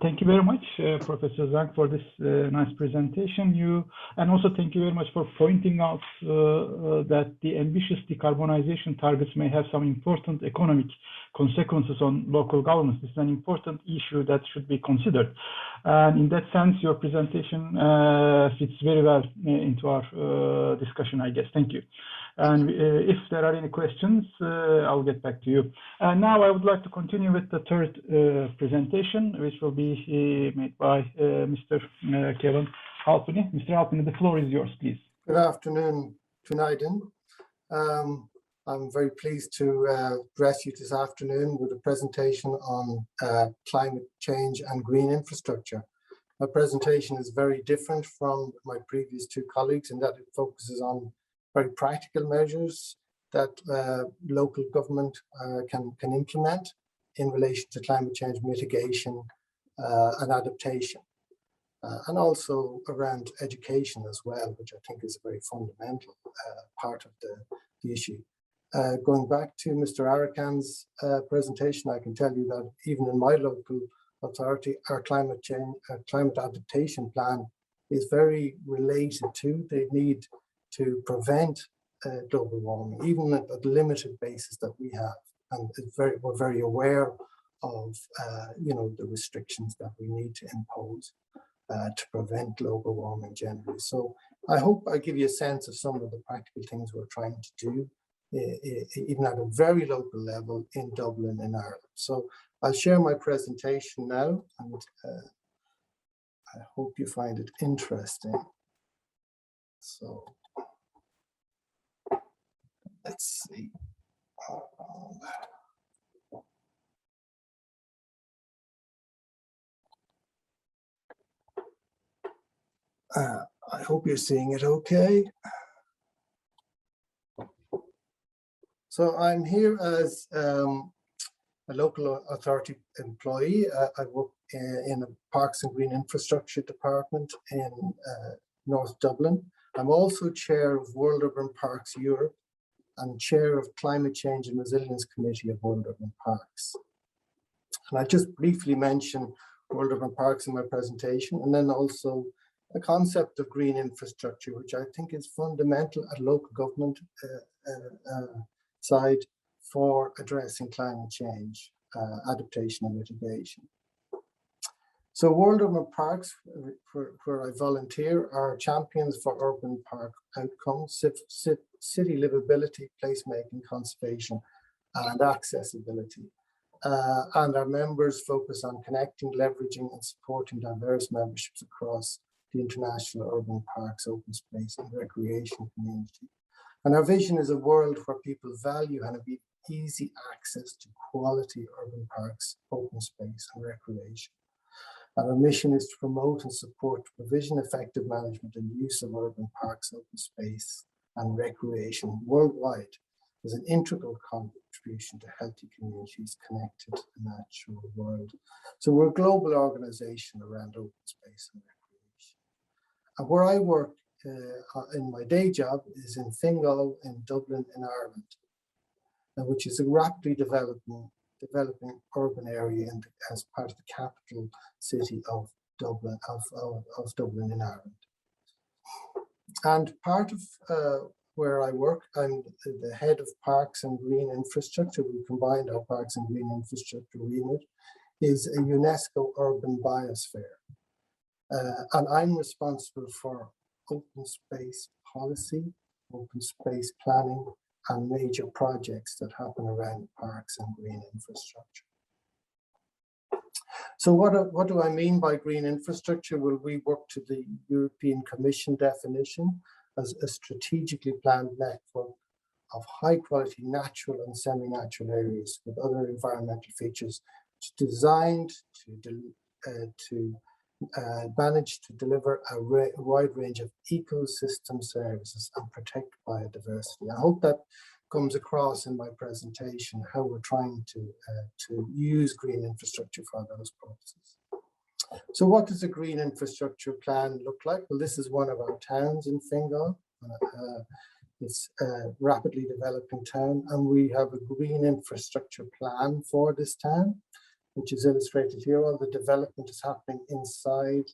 Thank you very much, Professor Zhang, for this nice presentation. And also thank you very much for pointing out that the ambitious decarbonization targets may have some important economic consequences on local governments. This is an important issue that should be considered. And in that sense, your presentation fits very well into our discussion, I guess. Thank you. And if there are any questions, I'll get back to you. And now I would like to continue with the third presentation, which will be made by Mr. Kevin Halpini. Mr. Halpini, the floor is yours, please. Good afternoon, Tunaydin. I'm very pleased to address you this afternoon with a presentation on climate change and green infrastructure. My presentation is very different from my previous two colleagues in that it focuses on very practical measures that local government can implement in relation to climate change mitigation and adaptation, and also around education as well, which I think is a very fundamental part of the issue. Going back to Mr. Arakan's presentation, I can tell you that even in my local authority, our climate adaptation plan is very related to the need to prevent global warming, even at the limited basis that we have. And we're very aware of the restrictions that we need to impose to prevent global warming generally. So I hope I give you a sense of some of the practical things we're trying to do, even at a very local level in Dublin, in Ireland. So I'll share my presentation now, and I hope you find it interesting. So let's see. I hope you're seeing it okay. So I'm here as a local authority employee. I work in a Parks and Green Infrastructure Department in North Dublin. I'm also chair of World Urban Parks Europe and chair of Climate Change and Resilience Committee of World Urban Parks. And I just briefly mention World Urban Parks in my presentation, and then also the concept of green infrastructure, which I think is fundamental at local government side for addressing climate change, adaptation and mitigation. So World Urban Parks, where I volunteer, are champions for urban park outcomes, city livability, placemaking, conservation, and accessibility. And our members focus on connecting, leveraging, and supporting diverse memberships across the international urban parks, open space, and recreation community. And our vision is a world where people value and have easy access to quality urban parks, open space, and recreation. And our mission is to promote and support the provision, effective management, and use of urban parks, open space, and recreation worldwide as an integral contribution to healthy communities connected to the natural world. So we're a global organization around open space and recreation. And where I work in my day job is in Fingal in Dublin in Ireland, which is a rapidly developing urban area as part of the capital city of Dublin, of Dublin in Ireland. And part of where I work, I'm the head of Parks and Green Infrastructure. We combined our Parks and Green Infrastructure remit, is a UNESCO urban biosphere. And I'm responsible for open space policy, open space planning, and major projects that happen around parks and green infrastructure. So what do I mean by green infrastructure? Well, we work to the European Commission definition as a strategically planned network of high quality natural and semi-natural areas with other environmental features designed to manage to deliver a wide range of ecosystem services and protect biodiversity. I hope that comes across in my presentation, how we're trying to use green infrastructure for those purposes. So what does a green infrastructure plan look like? Well, this is one of our towns in Fingal. It's a rapidly developing town, and we have a green infrastructure plan for this town, which is illustrated here. All the development is happening inside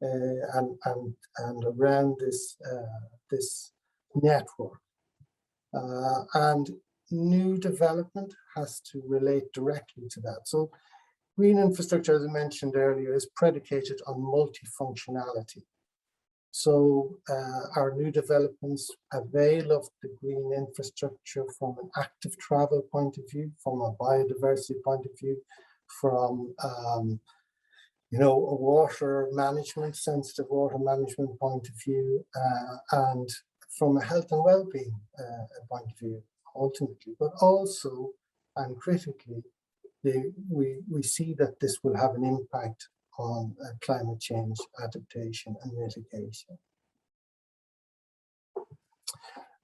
and around this network. And new development has to relate directly to that. So green infrastructure, as I mentioned earlier, is predicated on multifunctionality. So our new developments avail of the green infrastructure from an active travel point of view, from a biodiversity point of view, from a water management, sensitive water management point of view, and from a health and well-being point of view, ultimately, but also and critically, we see that this will have an impact on climate change, adaptation, and mitigation.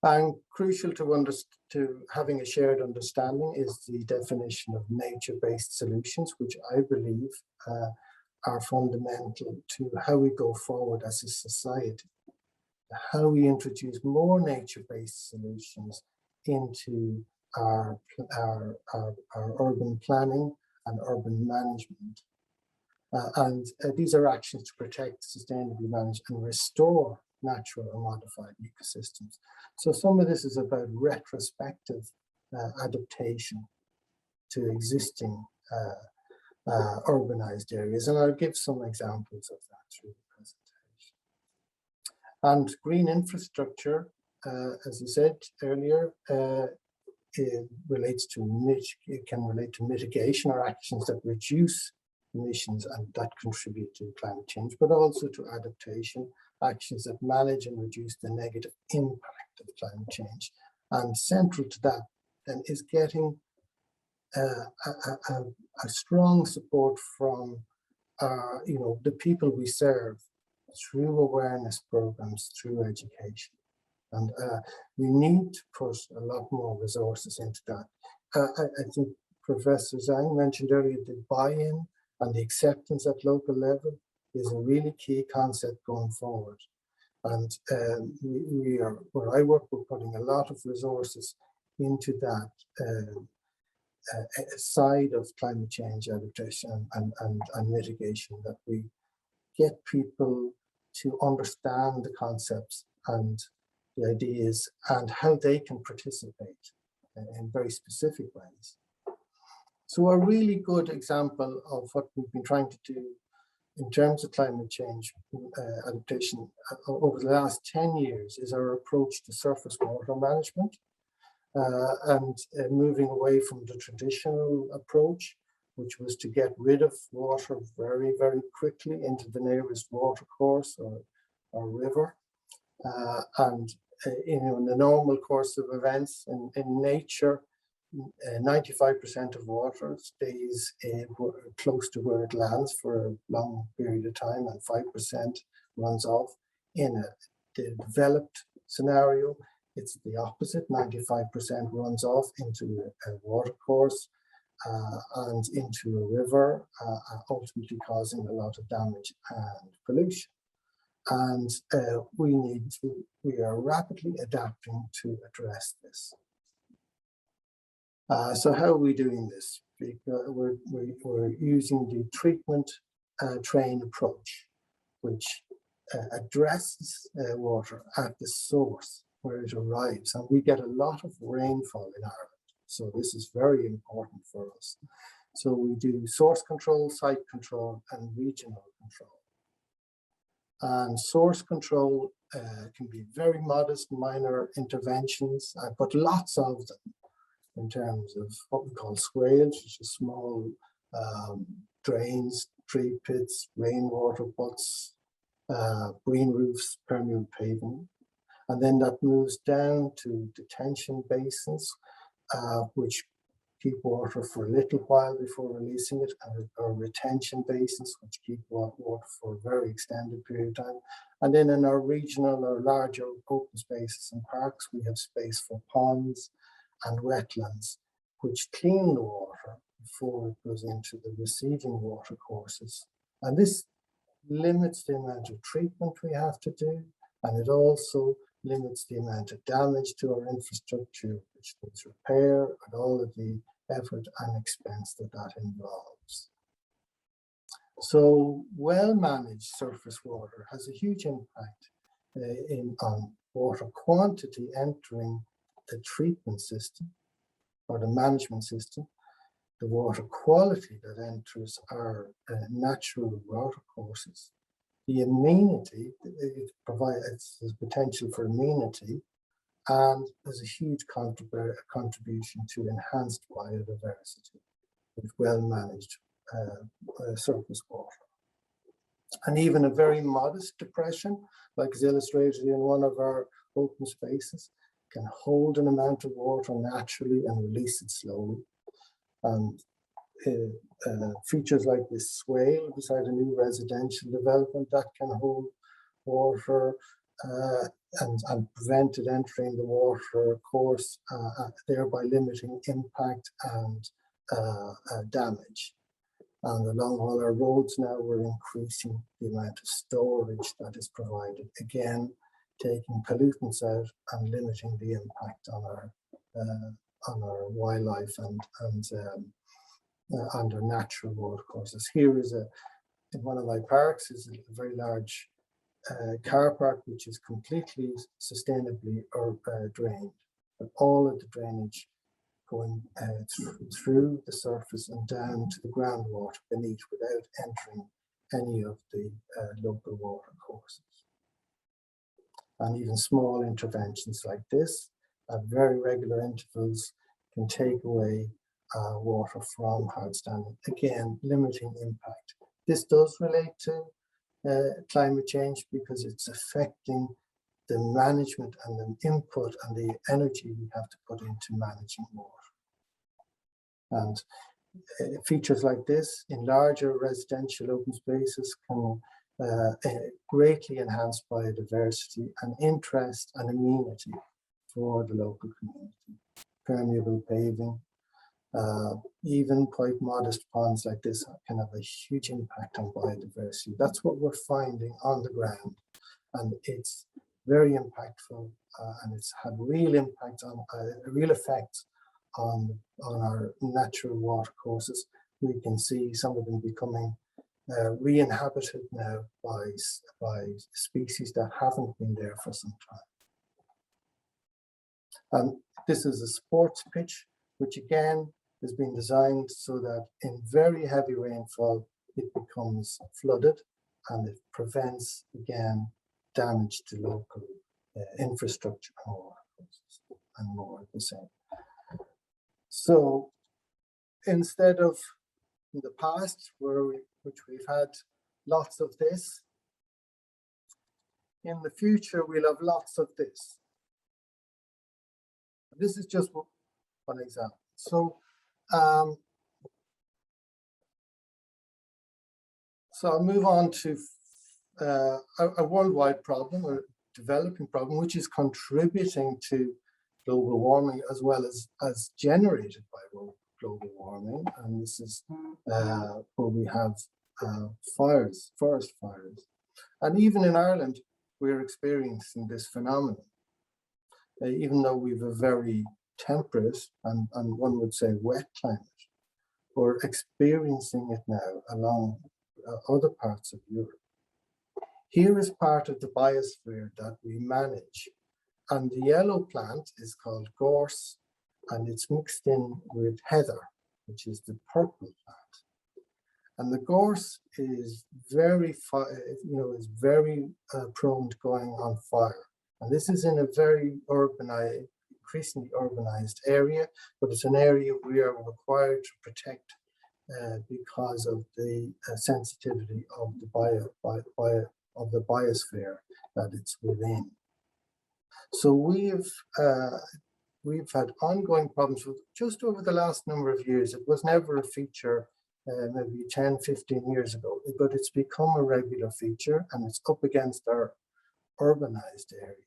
And crucial to having a shared understanding is the definition of nature-based solutions, which I believe are fundamental to how we go forward as a society, how we introduce more nature-based solutions into our urban planning and urban management. And these are actions to protect, sustainably manage, and restore natural and modified ecosystems. So some of this is about retrospective adaptation to existing urbanized areas, and I'll give some examples of that through the presentation. And green infrastructure, as I said earlier, it can relate to mitigation or actions that reduce emissions and that contribute to climate change, but also to adaptation, actions that manage and reduce the negative impact of climate change. And central to that then is getting a strong support from the people we serve through awareness programs, through education. And we need to put a lot more resources into that. I think Professor Zhang mentioned earlier the buy-in and the acceptance at local level is a really key concept going forward. And we are, where I work, we're putting a lot of resources into that side of climate change adaptation and mitigation, that we get people to understand the concepts and the ideas and how they can participate in very specific ways. So a really good example of what we've been trying to do in terms of climate change adaptation over the last 10 years is our approach to surface water management and moving away from the traditional approach, which was to get rid of water very, very quickly into the nearest water course or river. In the normal course of events in nature, 95% of water stays close to where it lands for a long period of time, and 5% runs off. In the developed scenario, it's the opposite. 95% runs off into a water course and into a river, ultimately causing a lot of damage and pollution. And we are rapidly adapting to address this. So how are we doing this? Because we're using the treatment train approach, which addresses water at the source where it arrives. And we get a lot of rainfall in Ireland. So this is very important for us. So we do source control, site control, and regional control. And source control can be very modest, minor interventions, but lots of them in terms of what we call swales, which is small drains, tree pits, rainwater butts, green roofs, permeable paving. And then that moves down to detention basins, which keep water for a little while before releasing it, or retention basins, which keep water for a very extended period of time. And then in our regional or larger open spaces and parks, we have space for ponds and wetlands, which clean the water before it goes into the receiving water courses. And this limits the amount of treatment we have to do, and it also limits the amount of damage to our infrastructure, which needs repair and all of the effort and expense that involves. So well-managed surface water has a huge impact on water quantity entering the treatment system or the management system, the water quality that enters our natural water courses, the amenity, it provides the potential for amenity, and there's a huge contribution to enhanced biodiversity with well-managed surface water. And even a very modest depression, like is illustrated in one of our open spaces, can hold an amount of water naturally and release it slowly. And features like this swale beside a new residential development that can hold water and prevent it entering the water course, thereby limiting impact and damage. And along all our roads now, we're increasing the amount of storage that is provided, again, taking pollutants out and limiting the impact on our wildlife and our natural water courses. Here is in one of my parks is a very large car park, which is completely sustainably drained, but all of the drainage going through the surface and down to the groundwater beneath without entering any of the local water courses. And even small interventions like this at very regular intervals can take away water from hardstanding, again, limiting impact. This does relate to climate change because it's affecting the management and the input and the energy we have to put into managing water. And features like this in larger residential open spaces can greatly enhance biodiversity and interest and amenity for the local community. Permeable paving, even quite modest ponds like this can have a huge impact on biodiversity. That's what we're finding on the ground, and it's very impactful, and it's had real impact on real effects on our natural water courses. We can see some of them becoming re-inhabited now by species that haven't been there for some time. And this is a sports pitch, which again has been designed so that in very heavy rainfall, it becomes flooded and it prevents, again, damage to local infrastructure and more of the same. So instead of in the past, which we've had lots of this, in the future we'll have lots of this. This is just one example. So, so I'll move on to a worldwide problem, or developing problem, which is contributing to global warming as well as generated by global warming. And this is where we have fires, forest fires. And even in Ireland, we're experiencing this phenomenon. Even though we've a very temperate and one would say wet climate, we're experiencing it now along other parts of Europe. Here is part of the biosphere that we manage. And the yellow plant is called gorse, and it's mixed in with heather, which is the purple plant. And the gorse is very, prone to going on fire. And this is in a very urbanized, increasingly urbanized area, but it's an area we are required to protect because of the sensitivity of the biosphere that it's within. So we've had ongoing problems with just over the last number of years. It was never a feature maybe 10, 15 years ago, but it's become a regular feature, and it's up against our urbanized area.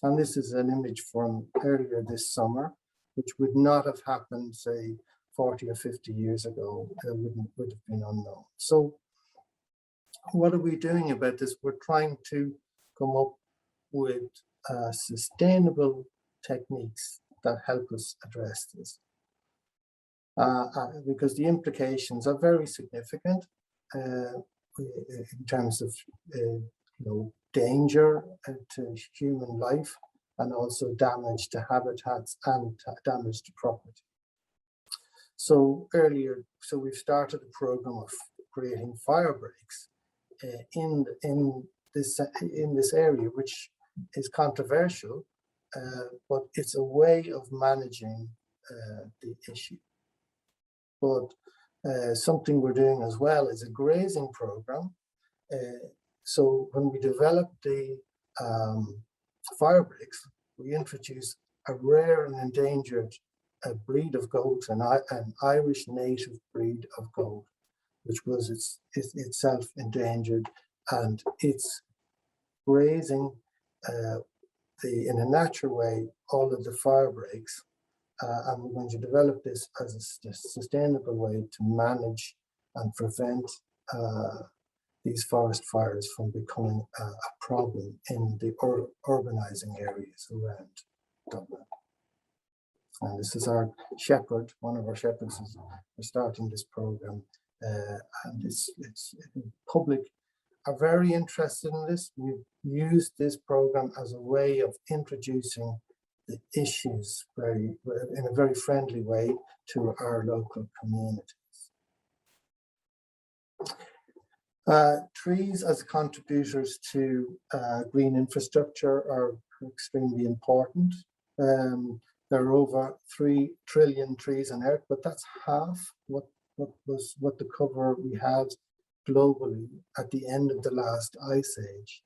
And this is an image from earlier this summer, which would not have happened, say, 40 or 50 years ago. It would have been unknown. So what are we doing about this? We're trying to come up with sustainable techniques that help us address this. Because the implications are very significant in terms of danger to human life, and also damage to habitats and damage to property. So we've started a program of creating fire breaks in this area, which is controversial, but it's a way of managing the issue. But something we're doing as well is a grazing program. So when we developed the fire breaks, we introduced a rare and endangered breed of goat, an Irish native breed of goat, which was itself endangered, and it's grazing in a natural way all of the fire breaks. And we're going to develop this as a sustainable way to manage and prevent these forest fires from becoming a problem in the urbanizing areas around Dublin. And this is our shepherd, one of our shepherds is starting this program, and it's public are very interested in this. We've used this program as a way of introducing the issues in a very friendly way to our local communities. Trees as contributors to green infrastructure are extremely important. There are over 3 trillion trees on Earth, but that's half what the cover we had globally at the end of the last ice age.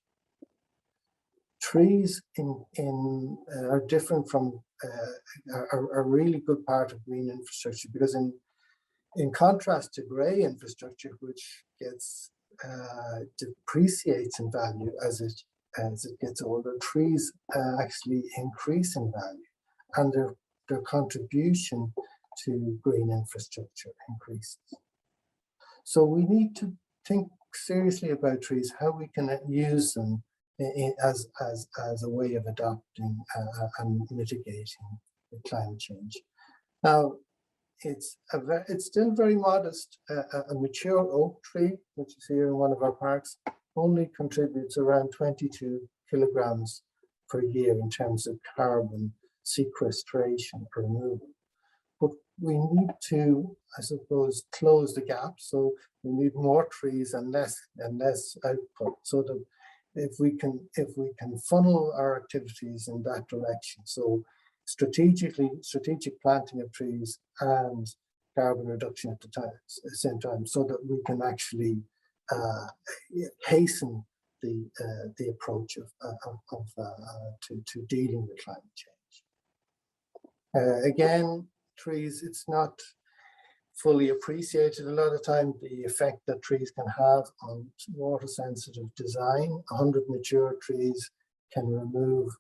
Trees are different from are a really good part of green infrastructure, because in contrast to grey infrastructure, which gets depreciates in value as it gets older, trees actually increase in value, and their contribution to green infrastructure increases. So we need to think seriously about trees, how we can use them as a way of adapting and mitigating climate change. Now, it's still very modest. A mature oak tree, which is here in one of our parks, only contributes around 22 kilograms per year in terms of carbon sequestration or removal. But we need to, I suppose, close the gap. So we need more trees and less output, so that if we can funnel our activities in that direction, so strategic planting of trees and carbon reduction at the same time, so that we can actually hasten the approach to dealing with climate change. Again, trees, it's not fully appreciated a lot of time, the effect that trees can have on water sensitive design. 100 mature trees can remove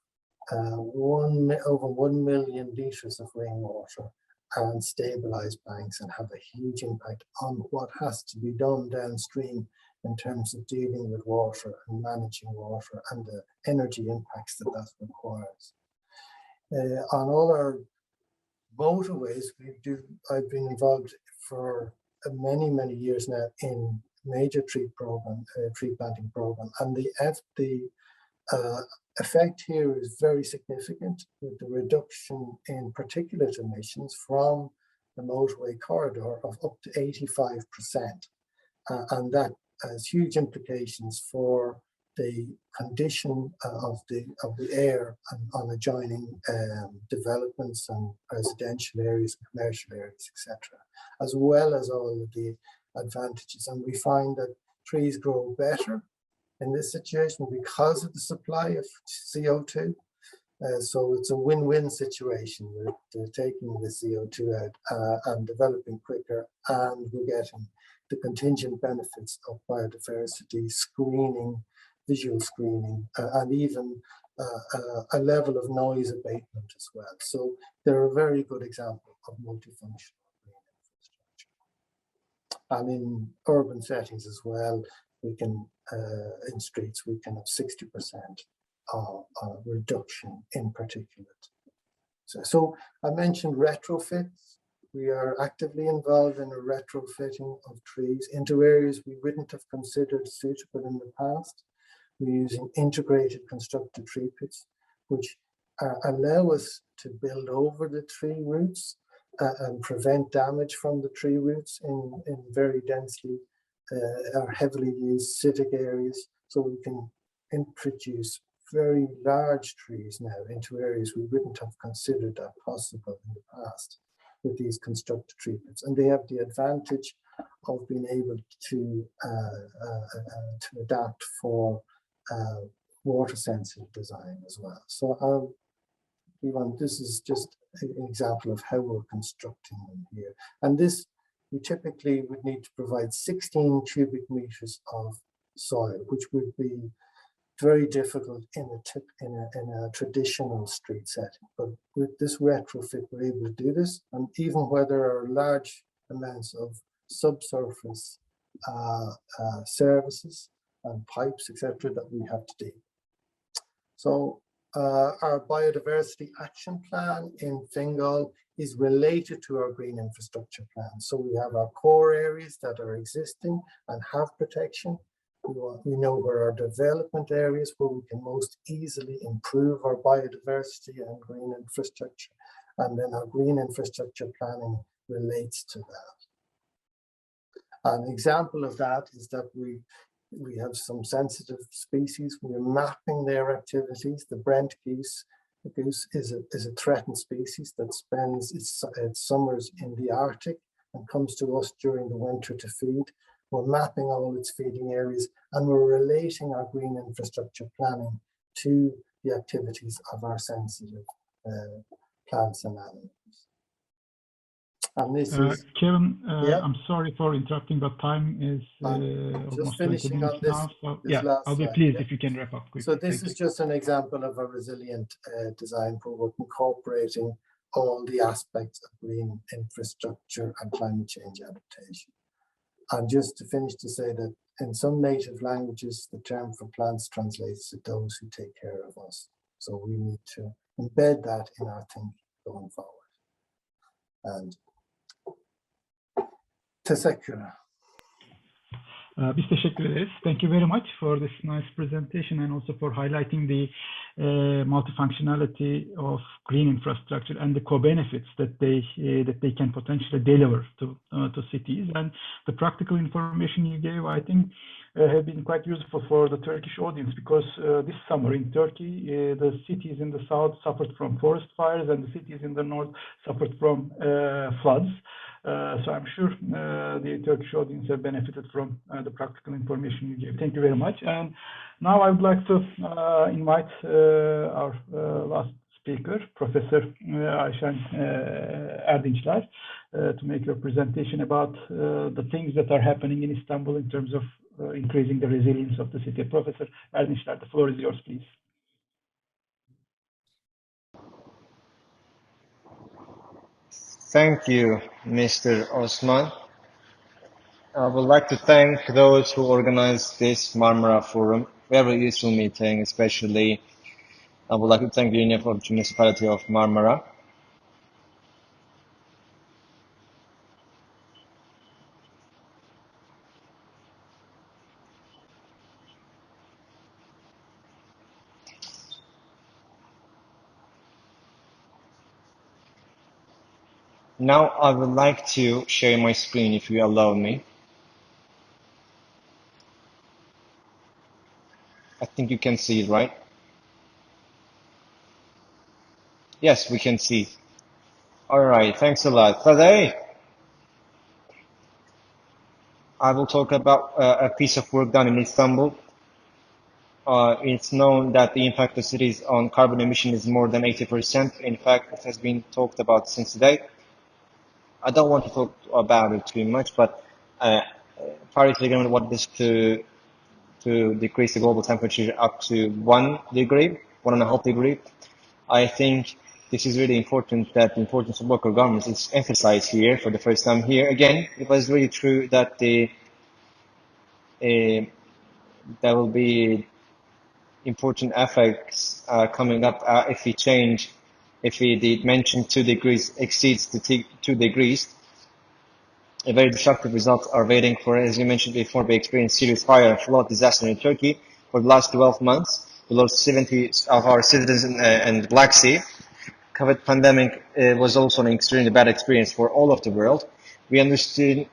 over 1 million litres of rainwater and stabilize banks, and have a huge impact on what has to be done downstream in terms of dealing with water and managing water and the energy impacts that requires. On all our motorways, I've been involved for many years now in major tree planting program, and the effect here is very significant, with the reduction in particulate emissions from the motorway corridor of up to 85%, and that has huge implications for the condition of the air on adjoining developments and residential areas, commercial areas, etc., as well as all of the advantages. And we find that trees grow better in this situation because of the supply of CO2. So it's a win-win situation. We're taking the CO2 out and developing quicker, and we're getting the contingent benefits of biodiversity screening, visual screening, and even a level of noise abatement as well. So they're a very good example of multifunctional green infrastructure. And in urban settings as well, we can, in streets, we can have 60% reduction in particulate. So I mentioned retrofits. We are actively involved in a retrofitting of trees into areas we wouldn't have considered suitable in the past. We're using integrated constructed tree pits, which allow us to build over the tree roots and prevent damage from the tree roots in very densely or heavily used civic areas. So we can introduce very large trees now into areas we wouldn't have considered that possible in the past with these constructed tree pits. And they have the advantage of being able to adapt for water sensitive design as well. So this is just an example of how we're constructing them here. And this, we typically would need to provide 16 cubic meters of soil, which would be very difficult in a traditional street setting. But with this retrofit, we're able to do this, and even where there are large amounts of subsurface services and pipes, etc., that we have to do. So our biodiversity action plan in Fingal is related to our green infrastructure plan. So we have our core areas that are existing and have protection. We know where our development areas where we can most easily improve our biodiversity and green infrastructure. And then our green infrastructure planning relates to that. An example of that is that we have some sensitive species. We're mapping their activities. The Brent geese The goose is a threatened species that spends its summers in the Arctic and comes to us during the winter to feed. We're mapping all its feeding areas, and we're relating our green infrastructure planning to the activities of our sensitive plants and animals. And this is Kevin, yeah. I'm sorry for interrupting, but time is just almost 20 finishing minutes on this, now. So this yeah, last I'll be slide, pleased yeah. if you can wrap up quickly. So this Thank is you. just an example of a resilient design where we're incorporating all the aspects of green infrastructure and climate change adaptation. And just to finish, to say that in some native languages, the term for plants translates to those who take care of us. So we need to embed that in our thinking going forward. And teşekkür. Biz teşekkür ederiz. Thank you very much for this nice presentation and also for highlighting the multifunctionality of green infrastructure and the co-benefits that they can potentially deliver to cities. And the practical information you gave, I think, have been quite useful for the Turkish audience, because this summer in Turkey, the cities in the south suffered from forest fires and the cities in the north suffered from floods. So I'm sure the Turkish audience have benefited from the practical information you gave. Thank you very much. And now I would like to invite our last speaker, Professor Ayşen Erdinçler, to make a presentation about the things that are happening in Istanbul in terms of increasing the resilience of the city. Professor Erdinçler, the floor is yours, please. Thank you, Mr. Osman. I would like to thank those who organized this Marmara Forum, very useful meeting, especially I would like to thank the Union for the Municipality of Marmara. Now I would like to share my screen if you allow me. I think you can see it, right? Yes, we can see. All right, thanks a lot. Today, I will talk about a piece of work done in Istanbul. It's known that the impact of cities on carbon emission is more than 80%. In fact, it has been talked about since today. I don't want to talk about it too much, but Paris Agreement wanted to decrease the global temperature up to 1 degree, 1.5 degree. I think this is really important, that the importance of local governments is emphasized here for the first time here. Again, it was really true that there will be important effects coming up if the mentioned 2 degrees exceeds the 2 degrees. A very destructive results are waiting for, as you mentioned before, we experienced serious fire and flood disaster in Turkey for the last 12 months. We lost 70 of our citizens in the Black Sea. COVID pandemic was also an extremely bad experience for all of the world. We understand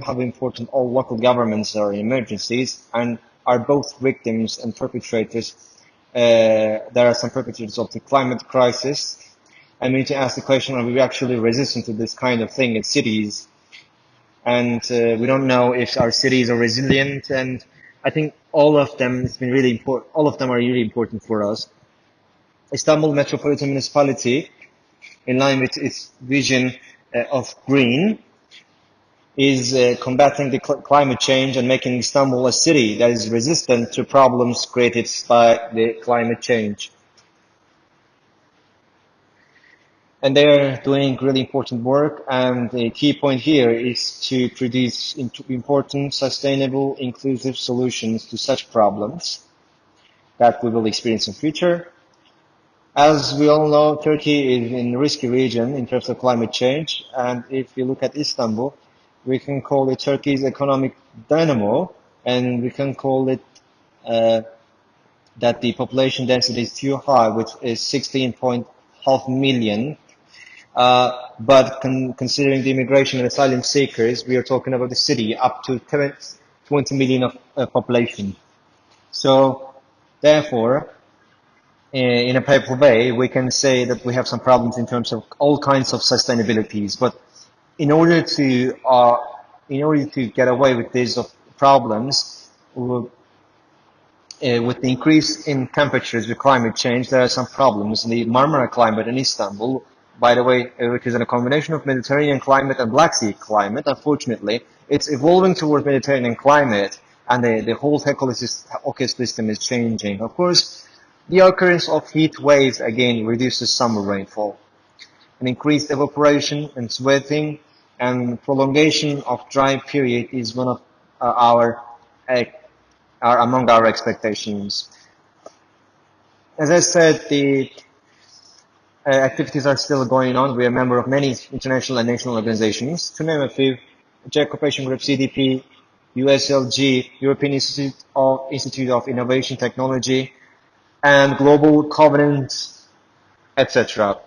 how important all local governments are in emergencies and are both victims and perpetrators. There are some perpetrators of the climate crisis. And we need to ask the question, are we actually resistant to this kind of thing in cities? And we don't know if our cities are resilient. And I think all of them has been really important. All of them are really important for us. Istanbul Metropolitan Municipality, in line with its vision of green, is combating the climate change and making Istanbul a city that is resistant to problems created by the climate change. And they are doing really important work, and the key point here is to produce important, sustainable, inclusive solutions to such problems that we will experience in future. As we all know, Turkey is in a risky region in terms of climate change, and if you look at Istanbul, we can call it Turkey's economic dynamo, and we can call it that the population density is too high, which is 16.5 million. But considering the immigration and asylum seekers, we are talking about the city up to 20 million of population. So, therefore, in a paper way, we can say that we have some problems in terms of all kinds of sustainabilities. But in order to get away with these problems, with the increase in temperatures with climate change, there are some problems. The Marmara climate in Istanbul, by the way, which is a combination of Mediterranean climate and Black Sea climate, unfortunately, it's evolving toward Mediterranean climate, and the whole ecosystem is changing. Of course, the occurrence of heat waves again reduces summer rainfall. An increased evaporation and sweating and prolongation of dry period is one of are among our expectations. As I said, the activities are still going on. We are a member of many international and national organizations. To name a few: Czech Cooperation Group, CDP, USLG, European Institute of Innovation Technology, and Global Covenant, etc.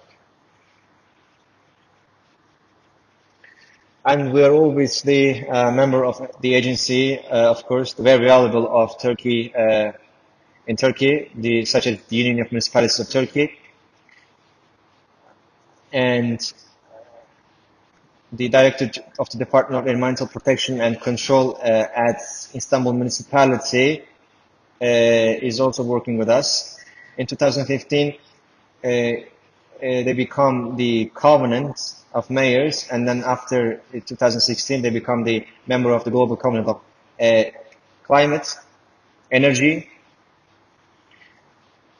And we are obviously a member of the agency, of course, very valuable of Turkey, in Turkey, such as the Union of Municipalities of Turkey, and the Director of the Department of Environmental Protection and Control at Istanbul Municipality is also working with us. In 2015, they become the Covenant of Mayors, and then after 2016, they become the member of the Global Covenant of Climate, Energy,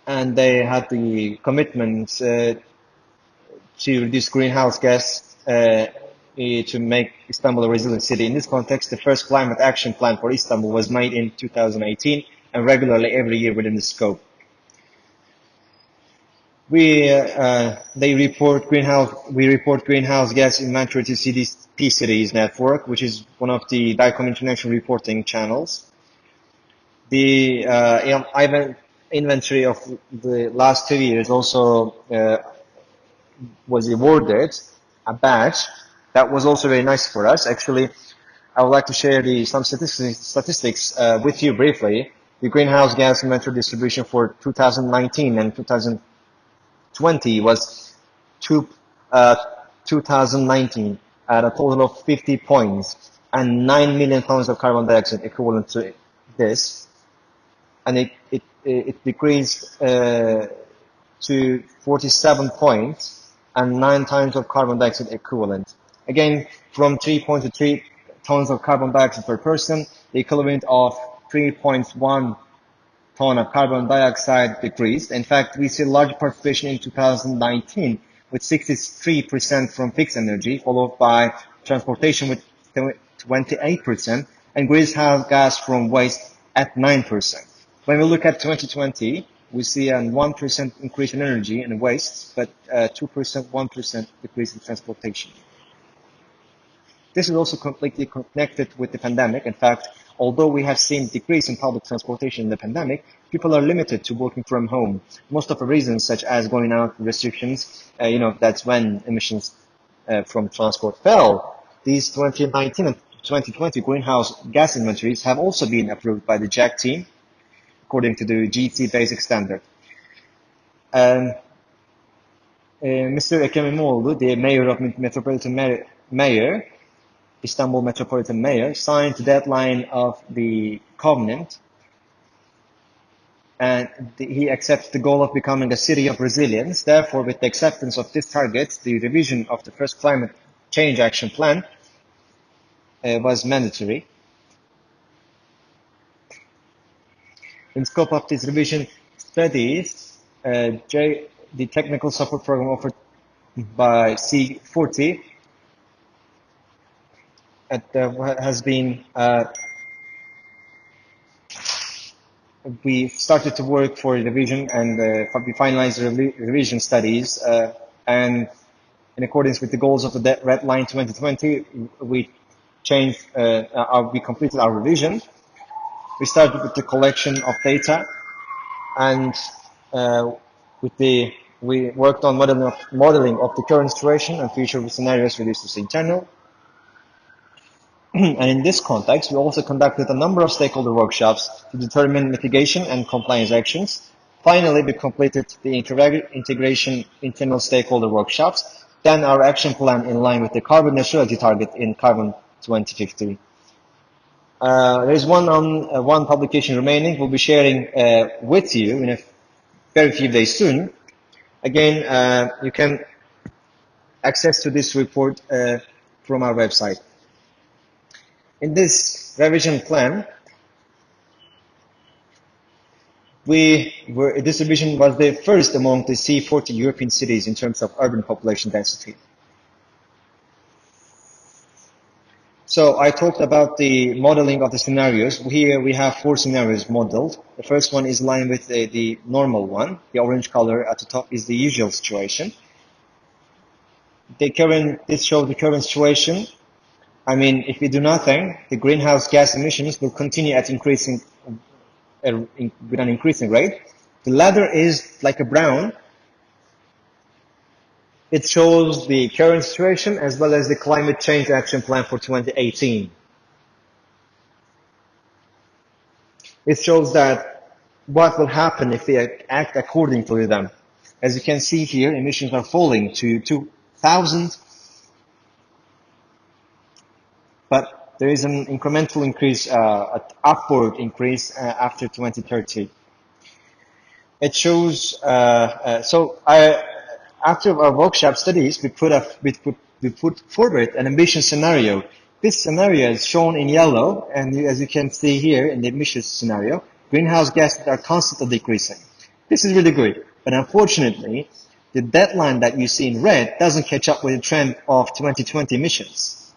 and they had the commitment to reduce greenhouse gas to make Istanbul a resilient city. In this context, the first climate action plan for Istanbul was made in 2018 and regularly every year within the scope. We report greenhouse gas inventory to CDP Cities network, which is one of the DICOM international reporting channels. The inventory of the last 2 years also was awarded a badge. That was also very nice for us. Actually, I would like to share some statistics with you briefly. The greenhouse gas inventory distribution for 2019 and 2020 was 2019 at a total of 50 points and 9 million tons of carbon dioxide equivalent to this, and it decreased to 47 points and 9 times of carbon dioxide equivalent. Again, from 3.3 tons of carbon dioxide per person, the equivalent of 3.1 ton of carbon dioxide decreased. In fact, we see a large participation in 2019 with 63% from fixed energy, followed by transportation with 28% and greenhouse gas from waste at 9%. When we look at 2020, we see a 1% increase in energy and waste, but 1% decrease in transportation. This is also completely connected with the pandemic. In fact, although we have seen decrease in public transportation in the pandemic, people are limited to working from home. Most of the reasons, such as going out restrictions, that's when emissions from transport fell. These 2019 and 2020 greenhouse gas inventories have also been approved by the JAC team, according to the GC basic standard. Mr. Ekrem İmamoğlu, the mayor of Istanbul Metropolitan Mayor, signed the deadline of the covenant, and he accepts the goal of becoming a city of resilience. Therefore, with the acceptance of this target, the revision of the first climate change action plan was mandatory. In scope of this revision studies, the technical support program offered by C40 has been, we started to work for revision, and we finalized the revision studies, and in accordance with the goals of the Red Line 2020, we completed our revision. We started with the collection of data, and we worked on modeling of the current situation and future scenarios reduced to internal. And in this context, we also conducted a number of stakeholder workshops to determine mitigation and compliance actions, Finally, we completed the integration internal stakeholder workshops, then our action plan in line with the carbon neutrality target in carbon 2050. There is one publication remaining. We'll be sharing with you in a very few days soon. Again, you can access to this report from our website. In this revision plan, this revision was the first among the C40 European cities in terms of urban population density. So I talked about the modeling of the scenarios. Here we have 4 scenarios modeled. The first one is in line with the normal one. The orange color at the top is the usual situation. This shows the current situation. I mean, if we do nothing, the greenhouse gas emissions will continue at increasing with an increasing rate. The ladder is like a brown. It shows the current situation as well as the climate change action plan for 2018. It shows that what will happen if we act according to them. As you can see here, emissions are falling to 2000, but there is an incremental increase, an upward increase after 2030. It shows, after our workshop studies, we put forward an ambitious scenario. This scenario is shown in yellow, and as you can see here in the ambitious scenario, greenhouse gases are constantly decreasing. This is really good, but unfortunately, the deadline that you see in red doesn't catch up with the trend of 2020 emissions.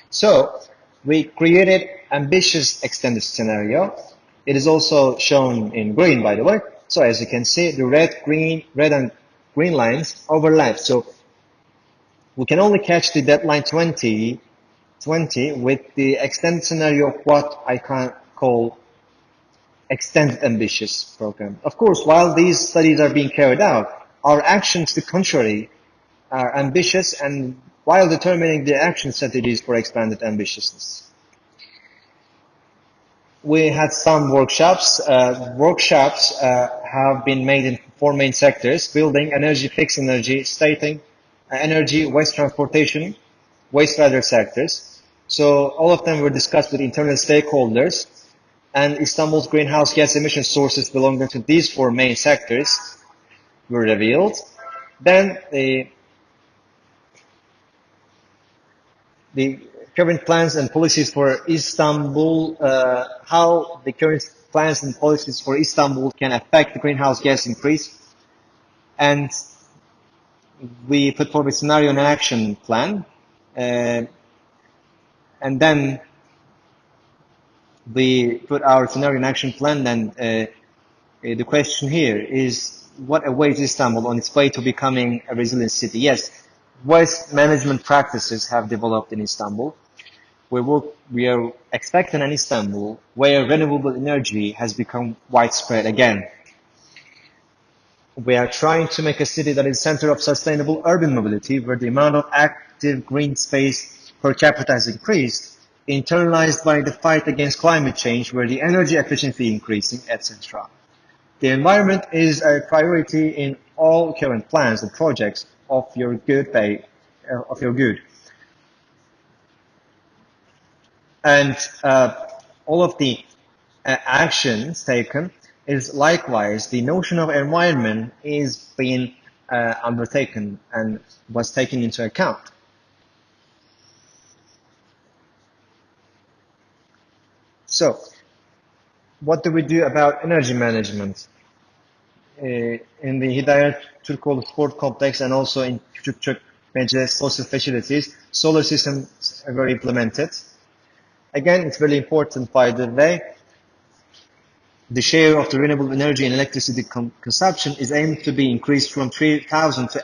So we created ambitious extended scenario. It is also shown in green, by the way. So as you can see, the red and green lines overlap. So we can only catch the deadline 2020 with the extended scenario of what I can call extended ambitious program. Of course, while these studies are being carried out, our actions to the contrary are ambitious, and while determining the action strategies for expanded ambitiousness. We had some workshops. Workshops have been made in 4 main sectors: building, energy, fixed energy, stating, energy, waste transportation, waste and other sectors. So all of them were discussed with internal stakeholders, and Istanbul's greenhouse gas emission sources belonging to these 4 main sectors were revealed. Then the current plans and policies for Istanbul, how the current plans and policies for Istanbul can affect the greenhouse gas increase. And we put forward a scenario and action plan. And then we put our scenario and action plan. Then the question here is, what awaits Istanbul on its way to becoming a resilient city? Yes, waste management practices have developed in Istanbul. We are expecting an Istanbul where renewable energy has become widespread again. We are trying to make a city that is center of sustainable urban mobility, where the amount of active green space per capita has increased, internalized by the fight against climate change, where the energy efficiency increasing, etc. The environment is a priority in all current plans and projects of your good. And all of the actions taken is likewise, the notion of environment is being undertaken and was taken into account. So, what do we do about energy management? In the Hidayet Türkoğlu Sport Complex and also in Küçükçekmece social facilities, solar systems were implemented. Again, it's very important, by the way, the share of the renewable energy and electricity consumption is aimed to be increased from 3,000 to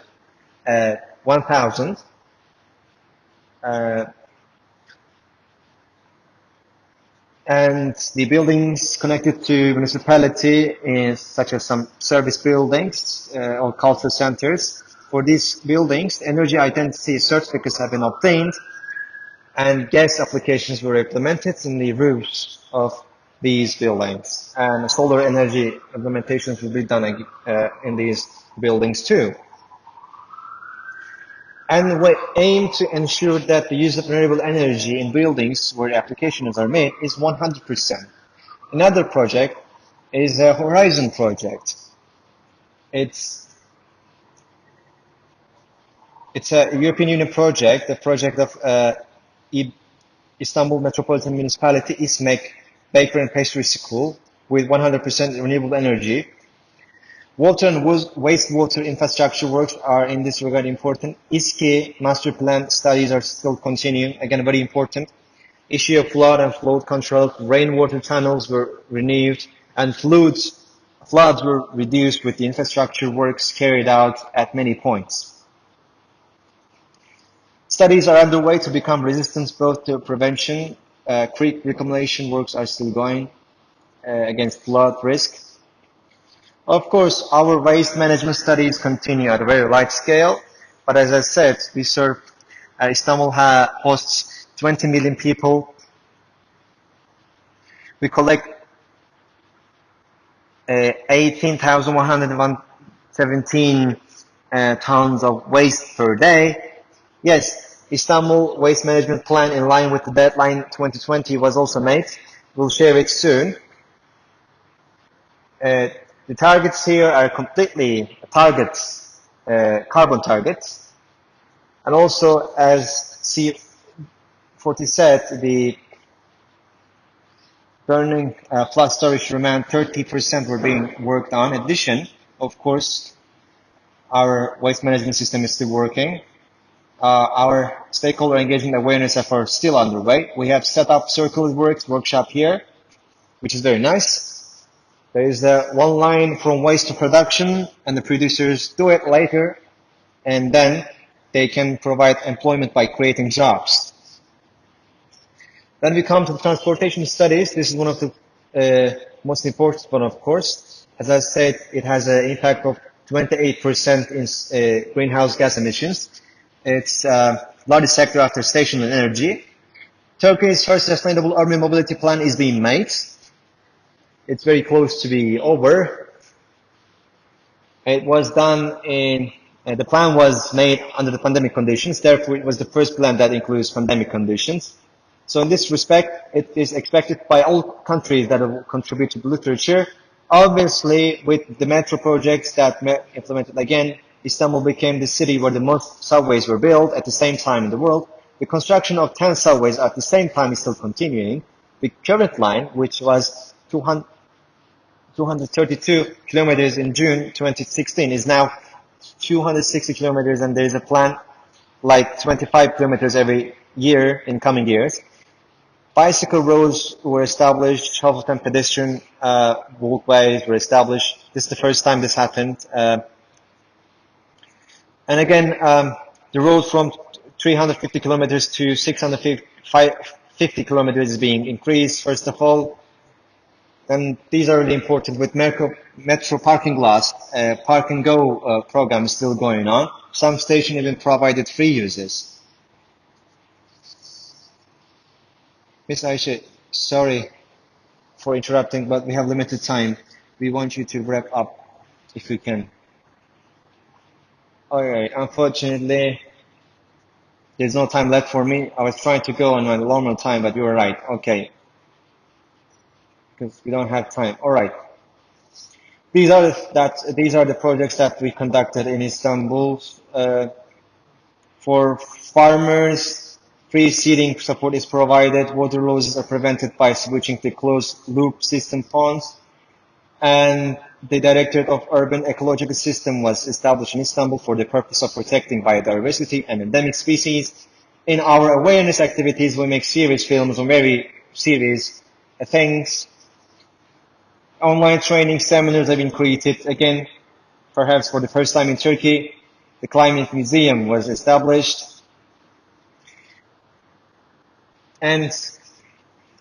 1,000. And the buildings connected to municipality, such as some service buildings or cultural centers, for these buildings, energy identity certificates have been obtained, and gas applications were implemented in the roofs of these buildings, and solar energy implementations will be done in these buildings too. And we aim to ensure that the use of renewable energy in buildings where applications are made is 100%. Another project is a Horizon project. It's a European Union project, the project of Istanbul Metropolitan Municipality, İSMEK Bakery and Pastry School with 100% renewable energy. Water and wastewater infrastructure works are in this regard important. İSKİ master plan studies are still continuing, again very important. Issue of flood and flood control, rainwater tunnels were renewed, and floods were reduced with the infrastructure works carried out at many points. Studies are underway to become resistant both to prevention. Creek reclamation works are still going against flood risk. Of course, our waste management studies continue at a very large scale, but as I said, we serve, Istanbul hosts 20 million people. We collect 18,117 tons of waste per day. Yes, Istanbul Waste Management Plan in line with the deadline 2020 was also made. We'll share it soon. The targets here are completely targets, carbon targets. And also, as C40 said, the burning plus storage demand 30% were being worked on. In addition, of course, our waste management system is still working. Our stakeholder engagement awareness efforts are still underway. We have set up Circle Works workshop here, which is very nice. There is one line from waste to production, and the producers do it later, and then they can provide employment by creating jobs. Then we come to the transportation studies. This is one of the most important one, of course. As I said, it has an impact of 28% in greenhouse gas emissions. It's largest sector after station and energy. Turkey's first sustainable urban mobility plan is being made. It's very close to be over. It was done the plan was made under the pandemic conditions. Therefore, it was the first plan that includes pandemic conditions. So in this respect, it is expected by all countries that will contribute to the literature. Obviously, with the metro projects that implemented again, Istanbul became the city where the most subways were built at the same time in the world. The construction of 10 subways at the same time is still continuing. The current line, which was 232 kilometers in June 2016, is now 260 kilometers, and there is a plan like 25 kilometers every year in coming years. Bicycle roads were established, shuttle and pedestrian walkways were established. This is the first time this happened. And again, the road from 350 kilometers to 650 kilometers is being increased, first of all. And these are really important with metro parking lots. Park and Go program is still going on. Some stations even provided free uses. Ms. Aisha, sorry for interrupting, but we have limited time. We want you to wrap up if you can. All right, unfortunately, there's no time left for me. I was trying to go on my normal time, but you were right. Okay. Because we don't have time. All right. These are the projects that we conducted in Istanbul. For farmers, free seeding support is provided. Water losses are prevented by switching to closed loop system ponds. And the Directorate of Urban Ecological System was established in Istanbul for the purpose of protecting biodiversity and endemic species. In our awareness activities, we make series films on very serious things. Online training seminars have been created. Again, perhaps for the first time in Turkey, the Climate Museum was established. And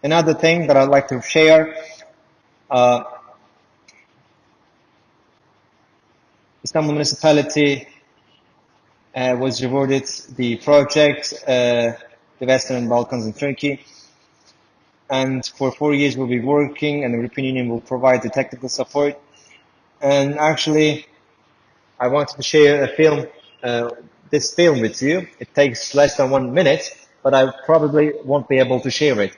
another thing that I'd like to share, Istanbul municipality was rewarded the project, the Western Balkans in Turkey. and for 4 years we'll be working, and the European Union will provide the technical support. And actually, I wanted to share a film, this film with you. It takes less than 1 minute, but I probably won't be able to share it.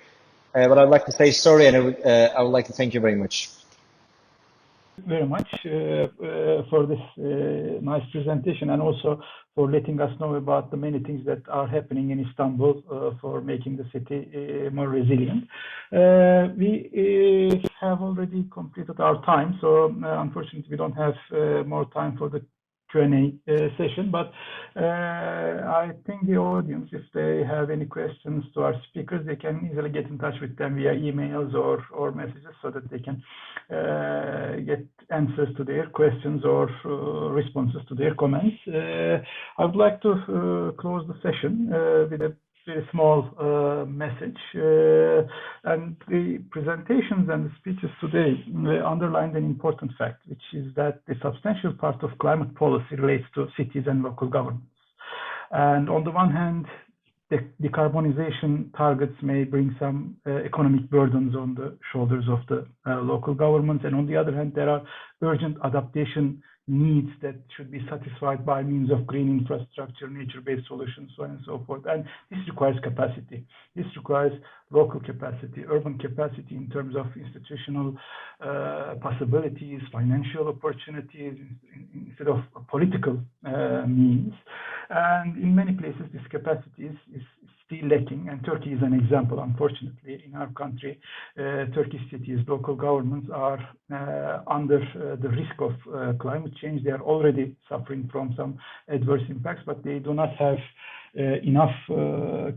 But I'd like to say sorry, and I would like to thank you very much. Very much for this nice presentation, and also for letting us know about the many things that are happening in Istanbul for making the city more resilient. We have already completed our time, so unfortunately we don't have more time for the Q&A session, but I think the audience, if they have any questions to our speakers, they can easily get in touch with them via emails or messages, so that they can get answers to their questions or responses to their comments. I would like to close the session with a very small message, and the presentations and the speeches today underlined an important fact, which is that the substantial part of climate policy relates to cities and local governments. And on the one hand, the decarbonization targets may bring some economic burdens on the shoulders of the local governments, and on the other hand, there are urgent adaptation needs that should be satisfied by means of green infrastructure, nature-based solutions, so on and so forth. And this requires capacity. This requires local capacity, urban capacity in terms of institutional possibilities, financial opportunities, instead of political means. And in many places, this capacity is still lacking, and Turkey is an example. Unfortunately, in our country, Turkish cities, local governments are under the risk of climate change. They are already suffering from some adverse impacts, but they do not have enough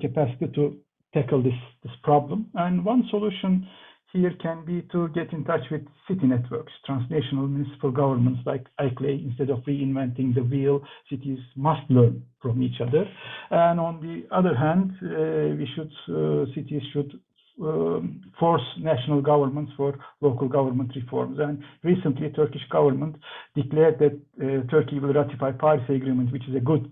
capacity to tackle this problem. And one solution here can be to get in touch with city networks, transnational municipal governments like ICLEI. Instead of reinventing the wheel, cities must learn from each other. And on the other hand, cities should force national governments for local government reforms. And recently, Turkish government declared that Turkey will ratify Paris Agreement, which is a good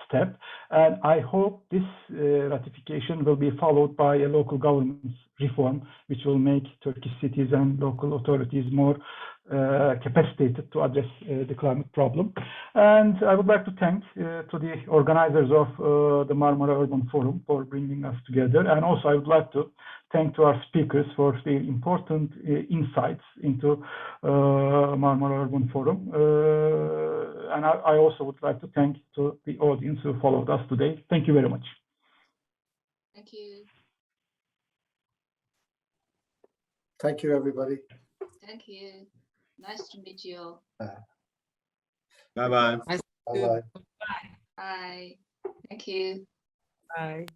step. And I hope this ratification will be followed by a local government reform, which will make Turkish cities and local authorities more capacitated to address the climate problem. And I would like to thank to the organizers of the Marmara Urban Forum for bringing us together. And also I would like to thank to our speakers for their important insights into Marmara Urban Forum. And I also would like to thank to the audience who followed us today. Thank you very much. Thank you. Thank you, everybody. Thank you. Nice to meet you all. Bye-bye. Bye-bye. Bye. Thank you. Bye.